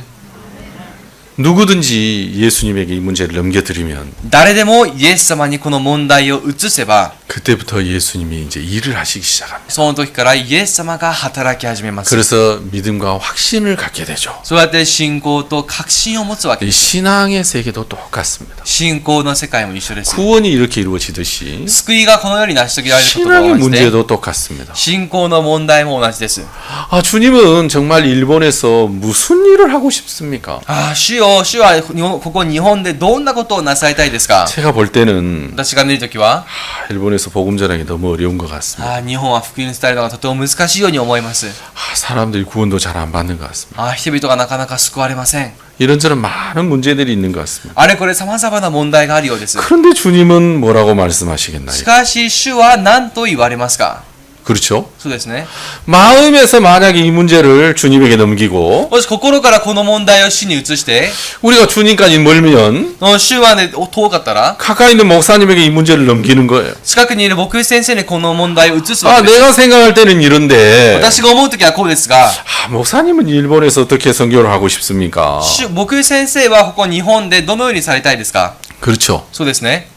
누구든지 예수님에게 이 문제를 넘겨드리면 誰でもイエス様にこの問題を移せば 그때부터 예수님이 이제 일을 하시기 시작합니다. その時からイエス様が働き始めます。 그래서 믿음과 확신을 갖게 되죠. そうやって信仰と確信を持つわけ 이 です。 신앙의 세계도 똑같습니다. 信仰の世界も一緒です。 구원이 이렇게 이루어지듯이 救いがこのように成し遂げられることと 신앙의 同じで 문제도 똑같습니다. 信仰の問題も同じです。 아, 주님은 정말 일본에서 무슨 일을 하고 싶습니까? 主はここ日本でどんなことをなさりたいですか？ 제가 볼 때는 私が見るときは 일본에서 복음 전하기 너무 어려운 것 같습니다. 日本は福音伝えるのがとても難しいように思います。 사람들이 구원도 잘 안 받는 것 같습니다. 人々がなかなか救われません。 이런저런 많은 문제들이 있는 것 같습니다. あれこれ様々な問題があるようです。 그런데 주님은 뭐라고 말씀하시겠나요? しかし主は何と言われますか？ 그렇죠? そうですね。 마음에서 만약에 이 문제를 주님에게 넘기고 もし心からこの問題を主に移して 우리가 주님까지 멀면 主はね遠かったら 가까이 있는 목사님에게 이 문제를 넘기는 거예요. 近くにいる牧師先生にこの問題を移すわ 아, けです。 내가 생각할 때는 이런데 私が思うときはこうですが、 목사님은 일본에서 어떻게 선교를 하고 싶습니까? 牧師先生はここ日本でどのようにされたいですか？ 그렇죠. そうですね。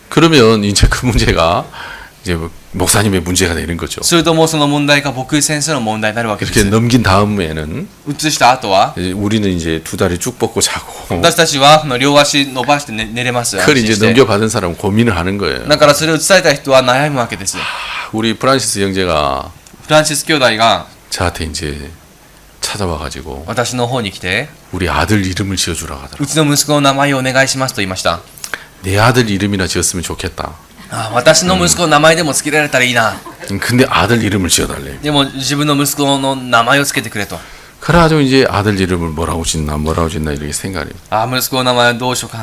그러면 이제 그 문제가 이제 목사님의 문제가 되는 거죠. するともうその問題が牧師先生の問題になるわけで 이렇게 す。 넘긴 다음에는 移した後は 이제 우리는 이제 두 다리 쭉 뻗고 자고 私たちはこの両足伸ばして寝れます。 그걸 安 이제 心して 넘겨받은 사람은 고민을 하는 거예요. だからそれを移された人は悩むわけです。 우리 프란시스 형제가 フランシス兄弟が 저한테 이제 찾아와가지고 私の方に来て、 우리 아들 이름을 지어주라고 하더라고요. うちの息子の名前をお願いしますと言いました。 내 아들 이름이나 지었으면 좋겠다. 私の息子の名前でも付けられたらいいな。 근데 아들 이름을 지어달래. でも自分の息子の名前を付けてくれと。 그래가지고 이제 아들 이름을 뭐라고 짓나 이렇게 생각해요. 息子の名前をどうしようか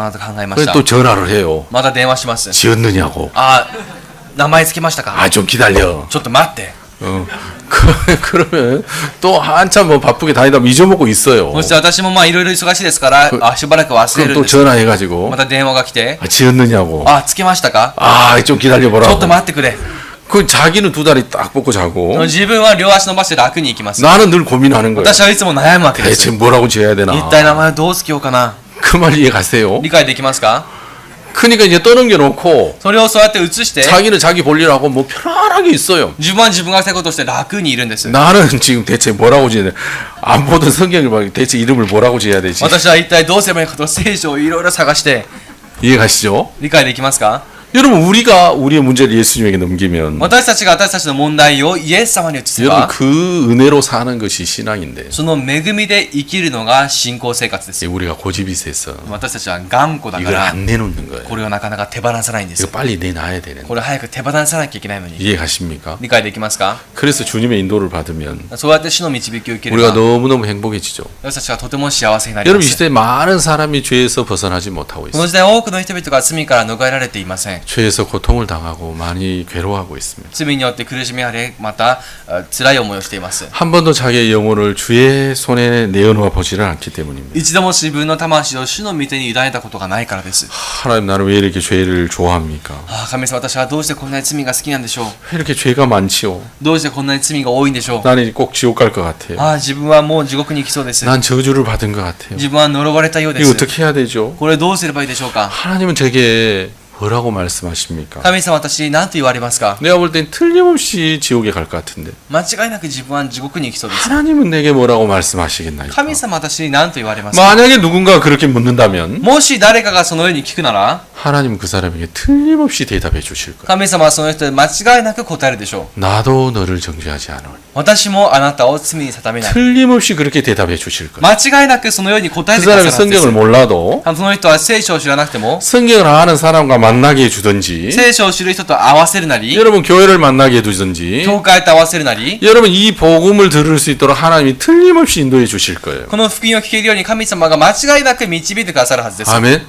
なと考えまし 그래서 た。 또 전화를 해요. また電話します。 지었느냐고. 名前付けましたか？ 아, 좀 기다려. ちょっと待って。 그러면 또 한참 뭐 바쁘게 다니다 보면 잊어먹고 있어요. そして私もいろいろ忙しいですから、しばらく忘れ 그럼 るん 또 です。 전화해가지고 また電話が来て、 아, 지었느냐고. つけましたか？ 아, 좀 ちょっと 기다려보라고. 待ってくれ。 그 자기는 두 다리 딱 뻗고 자고 自分は両足伸ばして楽に行きます。 나는 늘 고민하는 거예요. 私はいつも悩むわけです 대체 。 뭐라고 지어야 되나. 一体名前をどう付けようかな。 그 말 이해가세요? 理解できますか？ 그러니까 이제 떠넘겨 놓고 それをそうやって移して、 자기는 자기 볼 일하고 뭐 편안하게 있어요. 自分は自分がしたいことをして楽にいるんです。 나는 지금 대체 뭐라고 지어야 돼? 안 보던 성경을 봐. 대체 이름을 뭐라고 지어야 되지? 私は一体どうすればいいかと聖書をいろいろ探して、 이해가시죠? 理解できますか？ 여러분 우리가 우리의 문제를 예수님에게 넘기면 私たちが私たちの問題をイエス様に移せ 여러분 ば、 그 은혜로 사는 것이 신앙인데 その恵みで生きるのが信仰生活です。 우리가 고집이 세서 私たちは頑固だか 이걸 ら、 안 내놓는 거예요. これをなかなか手放さないんです。 이거 빨리 내놔야 되는. これ早く手放さなきゃいけないのに。 이해가십니까? 理解できますか？ 그래서 주님의 인도를 받으면 そうやって主の導きを受けれ 우리가 ば、 너무너무 행복해지죠. 私たちはとても幸せになり 여러분 ま 이 す。 시대에 많은 사람이 죄에서 벗어나지 못하고 こ 있어요. の時代多くの人々が罪から逃れられていません。 죄에서 고통을 당하고 많이 괴로워하고 있습니다. 罪によって苦しみやれ、また辛い思いをしています。 한 번도 자기의 영혼을 주의 손에 내어놓아 보지를 않기 때문입니다. 一度も自分の魂を主の御手に委ねたことがないからです。 하나님 나는 왜 이렇게 죄를 좋아합니까? 神様、私はどうしてこんなに罪が好きなんでしょう。 왜 이렇게 죄가 많지요? どうしてこんなに罪が多いんでしょう。 나는 꼭 지옥 갈 것 같아요. 自分はもう地獄に行きそうです。 난 저주를 받은 것 같아요. 自分は呪われたようで 이거 す。 어떻게 해야 되죠? これどうすればいいでしょうか。 하나님은 제게 뭐라고 말씀하십니까? 神様、私に何と言われますか。 내가 볼 땐 틀림없이 지옥에 갈 것 같은데 間違いなく自分は地獄に行きそうです。 하나님은 내게 뭐라고 말씀하시겠나요? 神様、私に何と言われますか。 만약에 누군가가 그렇게 묻는다면 もし誰かがそのように聞くなら、 하나님은 그 사람에게 틀림없이 대답해 주실 거예요. 神様はその人に間違いなく答えるでしょう。 나도 너를 정죄하지 않으니 私もあなたを罪に定めない。 틀림없이 그렇게 대답해 주실 거예요. 間違いなくそのように答え 그 てくだ 사람이 さるはずです 성경을 몰라도 その人は聖書を知らなくても 성경을 아는 사람과 만나게 해주든지 聖書を知る人と合わせるなり 여러분 교회를 만나게 해두든지 教会と合わせるなり 여러분 이 복음을 들을 수 있도록 하나님이 틀림없이 인도해 주실 거예요. この福音を聞けるように神様が間違いなく導いてくださるはずです。 아멘.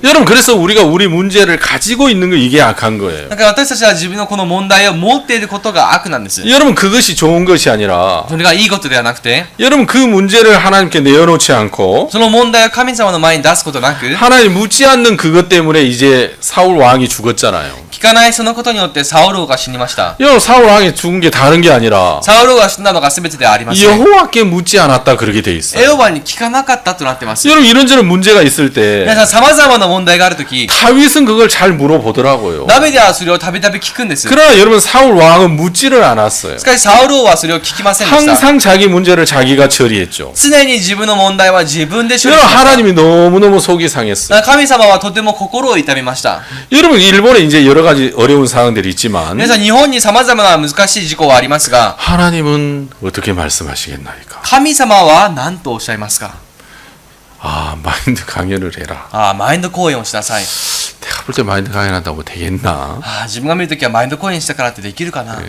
여러분 그래서 우리가 우리 문제를 가지고 있는 거 이게 악한 거예요. だから私たちは自分のこの問題を持っていることが悪なんです。 여러분 그것이 좋은 것이 아니라 それがいいことではなくて、 여러분 그 문제를 하나님께 내어놓지 않고 その問題を神様の前に出すことなく、 하나님 묻지 않는 그것 때문에 이제 사울 왕이 죽었잖아요. 聞かないそのことによってサウル王が死にました。 여러분 사울 왕이 죽은 게 다른 게 아니라 サウル王が死んだのが全てではありません。 여호와께 묻지 않았다 그렇게 돼 있어요. エホバに聞かなかったとなってます。 여러분 이런저런 문제가 있을 때 皆さん様々な問題があるとき、 다윗은 그걸 잘 물어보더라고요. ダビデはそれをたびたび聞くんです。 그러나 여러분 사울 왕은 묻지를 않았어요. しかしサウル王はそれを聞きませんでした。 항상 자기 문제를 자기가 처리했죠. 常に自分の問題は自分で処理し 여러분 ました。 하나님이 너무너무 속이 상했어요. 神様はとても心を痛めました。 여러분 일본에 이제 여러 가지 어려운 상황들이 있지만 皆さん日本に様々な難しい事項はありますが、 하나님은 어떻게 말씀하시겠나이까? 神様は何とおっしゃいますか？ 아 마인드 강연을 해라. マインド講演をしなさい。 내가 볼 때 마인드 강연한다고 되겠나? 自分が見るときはマインド講演したからってできるかな？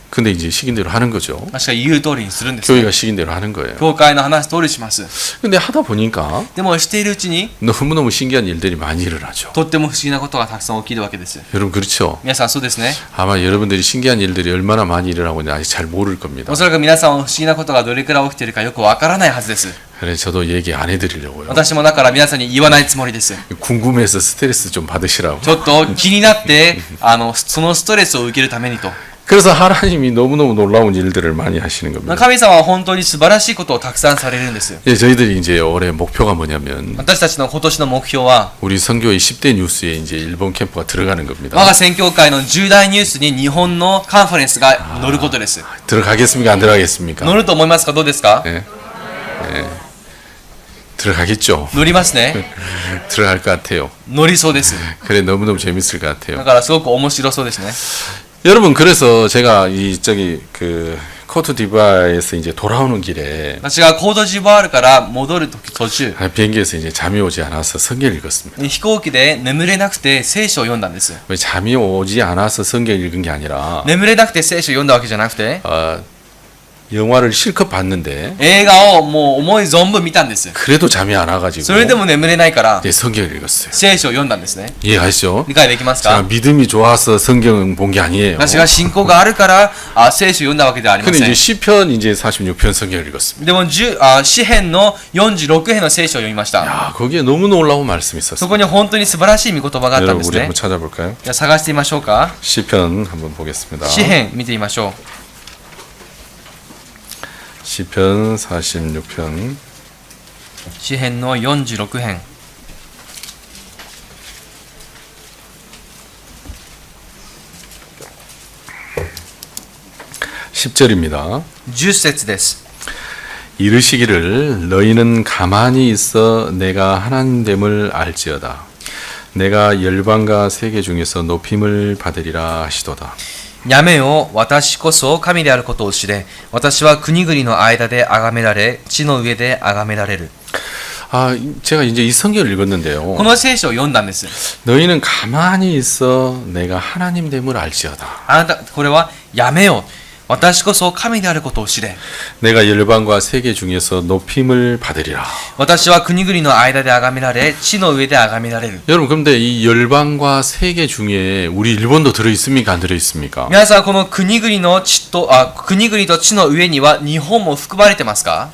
근데 이제 시킨 대로 하는 거죠. 確か言う通りにするんですね。 교회가 시킨 대로 하는 거예요. 教会の話通りします。 근데 하다 보니까 でもしているうちに 너무너무 신기한 일들이 많이 일어나죠. とっても不思議なことがたくさん起きるわけです。 여러분 그렇죠? 皆さんそうですね。 아마 여러분들이 신기한 일들이 얼마나 많이 일어나고 있는지 아직 잘 모를 겁니다. おそらく皆さんは不思議なことがどれくらい起きているかよくわからないはずです。 그래서 저도 얘기 안 해드리려고요. 私もだから皆さんに言わないつもりです。 궁금해서 스트레스 좀 받으시라고. ちょっと気になってそのストレスを受けるためにと。 그래서 하나님이 너무너무 놀라운 일들을 많이 하시는 겁니다. 神様は本当に素晴らしいことをたくさんされるんです。 예, 저희들이 이제 올해 목표가 뭐냐면 私たちの今年の目標は 우리 선교의 10대 뉴스에 이제 일본 캠프가 들어가는 겁니다. 我が宣教会の重大ニュースに日本のカンファレンスが載ることです。 들어가겠습니까? 안 들어가겠습니까? 載ると思いますか？どうですか？ 예. 예. 들어가겠죠. 載りますね。 들어갈 것 같아요. 載りそうです。 그래 너무너무 재밌을 것 だ 같아요. からすごく面白そうですね。 여러분 그래서 제가 이 저기 그 코트디부아르에서 이제 돌아오는 길에 私がコートジボワールから戻る途中、 비행기에서 이제 잠이 오지 않아서 성경을 읽었습니다. 飛行機で眠れなくて聖書を読んだんです。 왜 잠이 오지 않아서 성경을 읽은 게 아니라 眠れなくて聖書を読んだわけじゃなくて、 영화를 실컷 봤는데 映画をもう思い存分見たんです。 그래도 잠이 안 와가지고 それでも眠れないから 이제 성경을 읽었어요. 聖書を読んだんですね。 이해가시죠? 理解できます 제가 か？ 믿음이 좋아서 성경 본 게 아니에요. 私が信仰があるから聖書を読んだわけではありま 근데 せん 이제 。 시편 이제 46편 성경을 읽었습니다. でも詩編の46編の聖書を読みました。 야, 거기에 너무 놀라운 말씀이 そ 있었어요. こに本当に素晴らしい御言葉があったん 여러분 です 우리 ね 한번 。 찾아볼까요? じゃあ探してみましょうか。 시편 한번 보겠습니다. 詩編見てみましょう。 시편 46편 詩編の46編。 10절입니다. 10節です。 이르시기를 너희는 가만히 있어 내가 하나님됨을 알지어다. 내가 열방과 세계 중에서 높임을 받으리라 하시도다. やめよ、私こそ神であることを知れ。私は国々の間で崇められ、地の上で崇められる。 아, 제가 이제 이 성경을 읽었는데요. この聖書を読んだんです。 너희는 가만히 있어 내가 하나님됨을 알지어다. あなた、これはやめよ。私こそ神であることを知れ。 내가 열방과 세계 중에서 높임을 받으리라. 私は国々の間で崇められ、地の上で崇められる。 여러분 근데 이 열방과 세계 중에 우리 일본도 들어 있습니까? 안 들어 있습니까? 皆さん、この国々と地の上には日本も含まれてますか？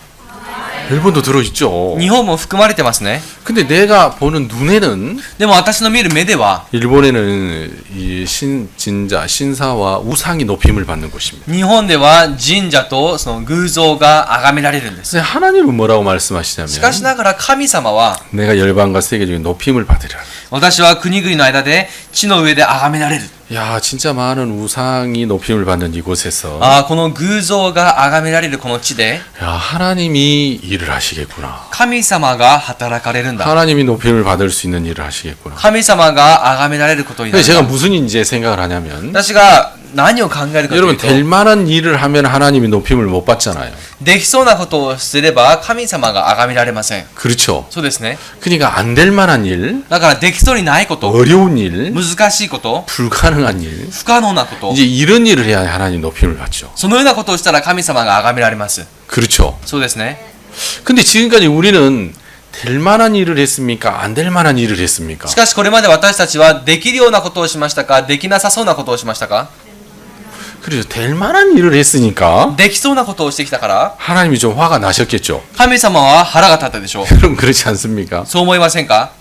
일본도 들어 있죠. 日本も含まれてますね。 근데 내가 보는 눈에는 でも私の見る目では、 일본에는 이 진자, 신사와 우상이 높임을 받는 곳입니다. 日本では神社とその偶像が崇められるんです。 근데 하나님은 뭐라고 말씀하시냐면 しかしながら神様は、 내가 열방과 세계 중에 높임을 받으리라. 私は国々の間で地の上で崇められる。 야, 진짜 많은 우상이 높임을 받는 이곳에서 この偶像が崇められるこの地で 야, 하나님이 일을 하시겠구나. 神様が働かれるんだ。 하나님이 높임을 받을 수 있는 일을 하시겠구나. 神様が崇められることにな 근데 るん 제가 だ。 무슨 이제 생각을 하냐면 私が何を考えるかとい 여러분 うと、 될 만한 일을 하면 하나님이 높임을 못 받잖아요. できそうなことをすれば神様が崇められません。 그렇죠. そうですね。 그러니까 안 될 만한 일, だからできそうにないこと、 어려운 일, 難しいこと、 불가능한 일, 不可能なこと、 이제 이런 일을 해야 하나님 높임을 받죠. そのようなことをしたら神様が崇められます。 그렇죠. そうですね。 근데 지금까지 우리는 될 만한 일을 했습니까? 안 될 만한 일을 했습니까? しかしこれまで私たちはできるようなことをしましたか、できなさそうなことをしましたか。 그래서 될 만한 일을 했으니까 できそうなことをしてきたから 하나님이 좀 화가 나셨겠죠. 神様は腹が立ったでしょう。 여러분 그렇지 않습니까? そう思いませんか。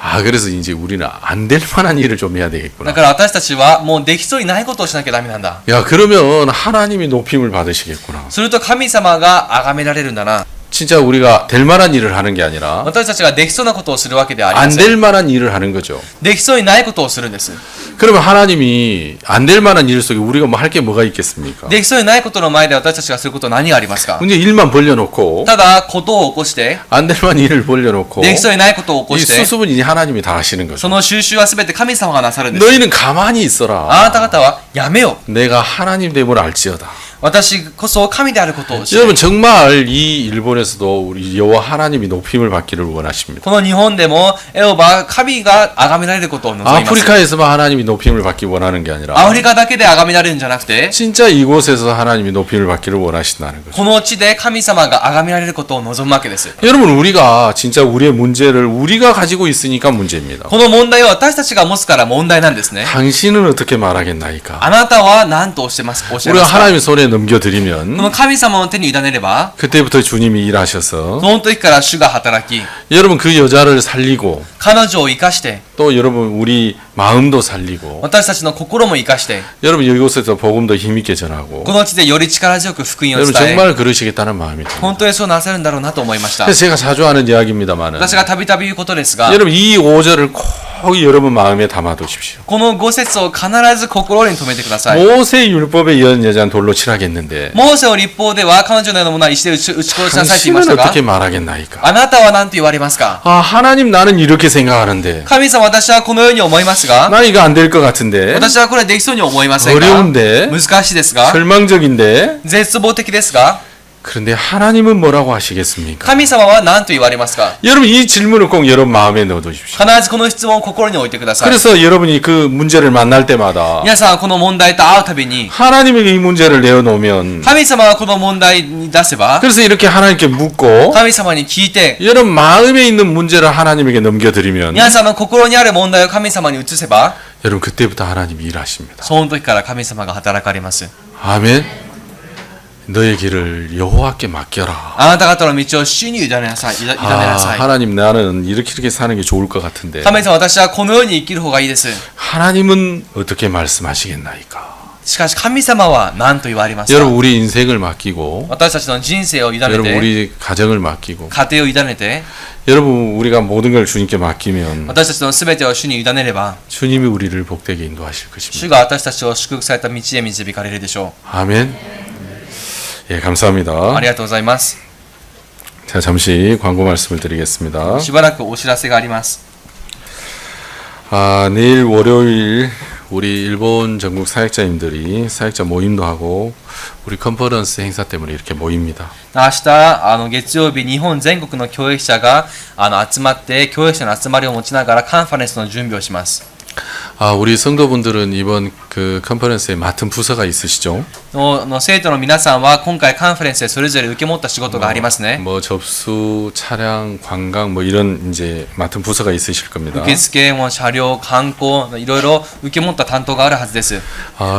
아 그래서 이제 우리는 안 될 만한 일을 좀 해야 だ 되겠구나. から私たちはもうできそうにないことをしなきゃダメなんだ。 야 그러면 하나님이 높임을 받으시겠구나. すると神様が崇められるんだな。 진짜 우리가 될 만한 일을 하는 게 아니라 私たちができそうなことをするわけではありま 안 せ 될 ん。 만한 일을 하는 거죠. できそうにないことをするんです。 그러면 하나님이 안 될 만한 일 속에 우리가 뭐 할 게 뭐가 있겠습니까? できそうにないことの前で私たちがすること何がありますか。 이제 일만 벌려놓고 ただことを起こして 안 될 만한 일을 벌려놓고 できそうにないことを起こ 이 して 수습은 이제 하나님이 다 하시는 そ 거죠. の収集は全て神様がなさるんです。 너희는 가만히 있어라. あなた方はやめよ。 내가 하나님 됨을 알지어다. 私こそ神であることを知る。 여러분 정말 이 일본에서도 우리 여호와 하나님이 높임을 받기를 원하십니다. この日本でもエホバ神が崇められることを望みます。 아프리카에서만 하나님이 높임을 받기 원하는 게 아니라 アフリカだけで崇められるんじゃなくて 진짜 이곳에서 하나님이 높임을 받기를 원하신다는 거죠. この地で神様が崇められることを望むわけです。 여러분 우리가 진짜 우리의 문제를 우리가 가지고 있으니까 문제입니다. この問題を私たちが持つから問題なんですね。 당신은 어떻게 말하겠나이까? あなたは何とおっしゃいますか。 우리가 하나님의 손에 넘겨드리면 この神様の手に委ねれば 그때부터 주님이 일하셔서 その時から主が働き 여러분 그 여자를 살리고 彼女を生かして 또 여러분 우리 마음도 살리고 私たちの心も生かして 여러분 이곳에서 복음도 힘있게 전하고 この地でより力強く福音を 여러분 伝え 정말 그러시겠다는 마음이 듭니다. 本当にそうなさるんだろうなと思いました。 그래서 제가 자주 하는 이야기입니다만은 私がたびたび言うことですが 여러분 이 5절을 꼭 여러분 마음에 담아두십시오. この5節を必ず心に留めてください。 모세 율법에 이은 여자는 돌로 치라겠는데 モーセの立法では彼女のようなものは石で撃ち殺しなさいと言いまし 당신은 たが 어떻게 말하겠나이까? あなたは何と言われますか。 아 하나님 나는 이렇게 생각하는데 神様私はこのように思いますが 나 이거 안 될 것 같은데 私はこれできそうに思いませんか。 어려운데 難しいですが 절망적인데 絶望的ですが 그런데 하나님은 뭐라고 하시겠습니까? 神様は何と言われますか。 여러분 이 질문을 꼭 여러분 마음에 넣어두십시오. 必ずこの質問を心に置いてください。 그래서 여러분이 그 문제를 만날 때마다 皆さんこの問題と会うたびに 하나님에게 이 문제를 내어놓으면 神様はこの問題に出せば 그래서 이렇게 하나님께 묻고 神様に聞いて 여러분 마음에 있는 문제를 하나님에게 넘겨드리면 皆さんの心にある問題を神様に移せば 여러분 그때부터 하나님이 일하십니다. その時から神様が働かれます。 아멘. 너의 길을 여호와께 맡겨라. あなた方の道を主に委ねなさい。委ねなさい。 하나님 나는 이렇게 사는 게 좋을 것 같은데 神様私はこのように生きる方がいいです。 하나님은 어떻게 말씀하시겠나이까? しかし神様は何と言われますか。 여러분 우리 인생을 맡기고 私たちの人生を委ね 여러분 て 우리 가정을 맡기고 家庭を委ねて 여러분 우리가 모든 걸 주님께 맡기면 私たちの全てを主に委ねれば 주님이 우리를 복되게 인도하실 것입니다. 主が私たちを祝福された道へ導かれるでしょ 아멘. 예, う。 감사합니다. ありがとうございます。 자, 잠시 광고 말씀을 드리겠습니다. しばらくお知らせがあります。 내일 월요일 우리 일본 전국 사역자님들이 사역자 모임도 하고 우리 컨퍼런스 행사 때문에 이렇게 모입니다. 明日月曜日日本全国の教育者が集まって教育者の集まりを持ちながらカンファレンスの準備をします。 우리 성도분들은 이번 그 컨퍼런스에 맡은 부서가 있으시죠? 生徒の皆さんは今回カンファレンスでそれぞれ受け持った仕事がありますね。 뭐 접수, 차량, 관광 뭐 이런 이제 맡은 부서가 있으실 겁니다. 受付も車両、観光いろいろ受け持った担当があるはずです。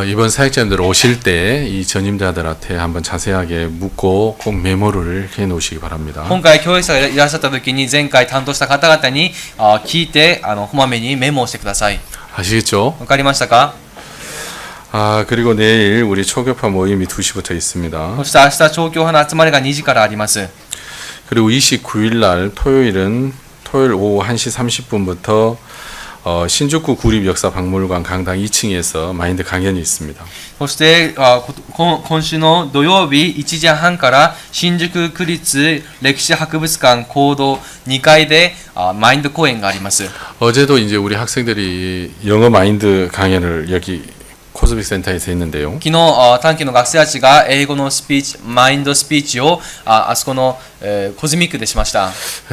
이번 사역자님들 오실 때 이 전임자들한테 한번 자세하게 묻고 꼭 메모를 해 놓으시기 바랍니다. 今回教育者がいらっしゃった時に前回担当した方々に聞いてこまめにメモをしてください。 아시겠죠? わかりましたか？ 그리고 내일 우리 초교파 모임이 2시부터 있습니다. そして明日長教派の集まりが2時からあります。 그리고 29일 날 토요일 오후 1시 30분부터 신주쿠 구립역사박물관 강당 2층에서 마인드 강연이 있습니다. そして今週の土曜日1時半から新宿区立歴史博物館講堂2階でマインド講演があります。 어제도 이제 우리 학생들이 영어 마인드 강연을 여기 코스빅 센터에서 했는데요. 昨日短期の学生たちが英語のスピーチマインドスピーチをあそこのコズミックでしました。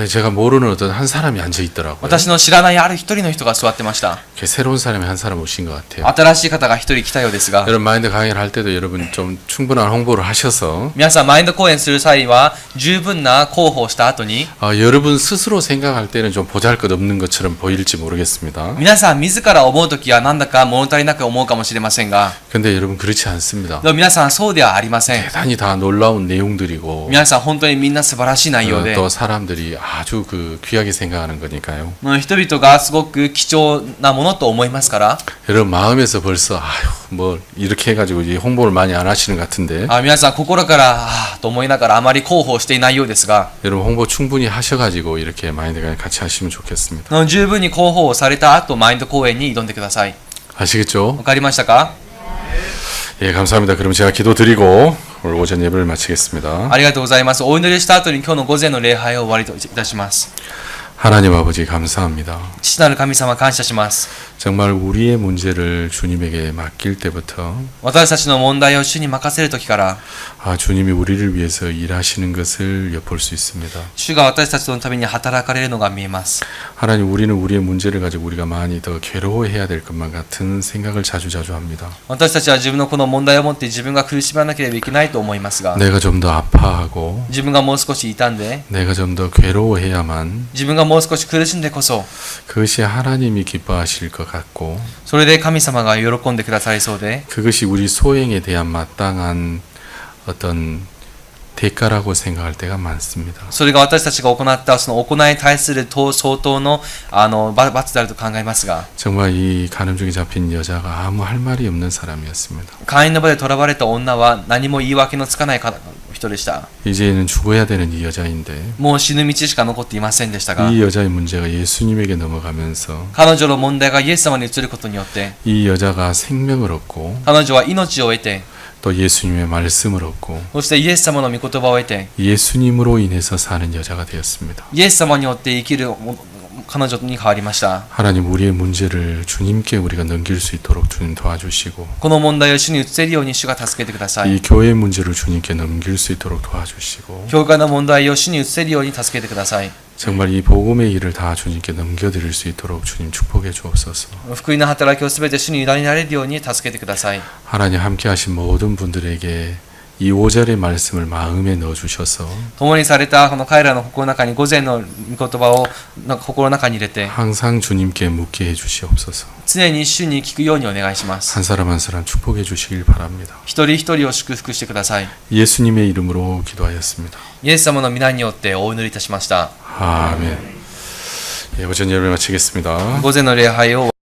제가 모르는 어떤 한 사람이 앉아 있더라고요. 私の知らないある一人の人が座ってました。 이렇게 새로운 사람이 한 사람 오신 것 같아요. 新しい方が一人来たようですが、 여러분 마인드 강의를 할 때도 여러분 좀 충분한 홍보를 하셔서 皆さんマインド講演する際は十分な広報をした後に、 여러분 스스로 생각할 때는 좀 보잘것없는 것처럼 보일지 모르겠습니다. 皆さん自ら思うときはなんだか物足りなく思うかもしれませんが、 근데 여러분 그렇지 않습니다. でも皆さんそうではありません。 대단히 다 놀라운 내용들이고 皆さん本当にみんな素晴らしい内容で、 또 사람들이 아주 그 귀하게 생각하는 거니까요. 人々がすごく貴重なものと思いますから、 여러분 마음에서 벌써 아유 뭐 이렇게 해가지고 이제 홍보를 많이 안 하시는 것 같은데 皆さん心からと思いながらあまり広報していないようですが、 여러분 홍보 충분히 하셔가지고 이렇게 마인드가 같이 하시면 좋겠습니다. 十分に広報をされた後マインド講演に挑んでください。 아시겠죠? わかりましたか？ 예, 감사합니다. 그럼 제가 기도드리고 오늘 오전 예배를 마치겠습니다. ありがとうございます。お祈りした後に今日の午前の礼拝を終わりといたします。 하나님 아버지 감사합니다. 父なる神様感謝します。 정말 우리의 문제를 주님에게 맡길 때부터 私たちの問題を主に任せる時から、 주님이 우리를 위해서 일하시는 것을 엿볼 수 있습니다. 主が私たちのために働かれるのが見えます。 하나님 우리는 우리의 문제를 가지고 우리가 많이 더 괴로워해야 될 것만 같은 생각을 자주자주 합니다. 私たちは自分のこの問題を持って自分が苦しまなければいけないと思いますが、 내가 좀 더 아파하고 自分がもう少し傷んで、 내가 좀 더 괴로워해야만 自分がもう少し苦しんでこそ、 그것이 하나님이 기뻐하실 것 같고 それで神様が喜んでくださりそうで、 그것이 우리 소행에 대한 마땅한 어떤 대가라고 생각할 때가 많습니다. それが私たちが行ったその行いに対する相当の罰であると考えますが、 정말 이 간음중에 잡힌 여자가 아무 할 말이 없는 사람이었습니다. 会員の場で囚われた女は何も言い訳のつかない人でした。 이제는 죽어야 되는 이 여자인데 もう死ぬ道しか残っていませんでしたが、 이 여자의 문제가 예수님에게 넘어가면서 彼女の問題がイエス様に移ることによって、 이 여자가 생명을 얻고 彼女は命を得て、 또 예수님의 말씀을 얻고 そしてイエス様の御言葉を得て、 예수님으로 인해서 사는 여자가 되었습니다. イエス様によって生きる彼女に変わりました。 하나님 우리의 문제를 주님께 우리가 넘길 수 있도록 주님 도와주시고 この問題を主に移せるように主が助けてください。 이 교회 문제를 주님께 넘길 수 있도록 도와주시고 教会の問題を主に移せるように助けてください。 정말 이 복음의 일을 다 주님께 넘겨드릴 수 있도록 주님 축복해 주옵소서. 福音の働きをすべて主に委ねられるように助けてください。 하나님 함께 하신 모든 분들에게 이 5절의 말씀을 마음에 넣어주셔서 共にされたこの彼らの心の中に午前の御言葉を心の中に入れて、 항상 주님께 묻게 해주시옵소서. 常に主に聞くようにお願いします。 한 사람 한 사람 축복해 주시길 바랍니다. 一人一人を祝福してください。 예수님의 이름으로 기도하였습니다. イエス様の皆によってお祈りいたしました。 아멘. 예, 오전 예배 마치겠습니다. 午前の礼拝を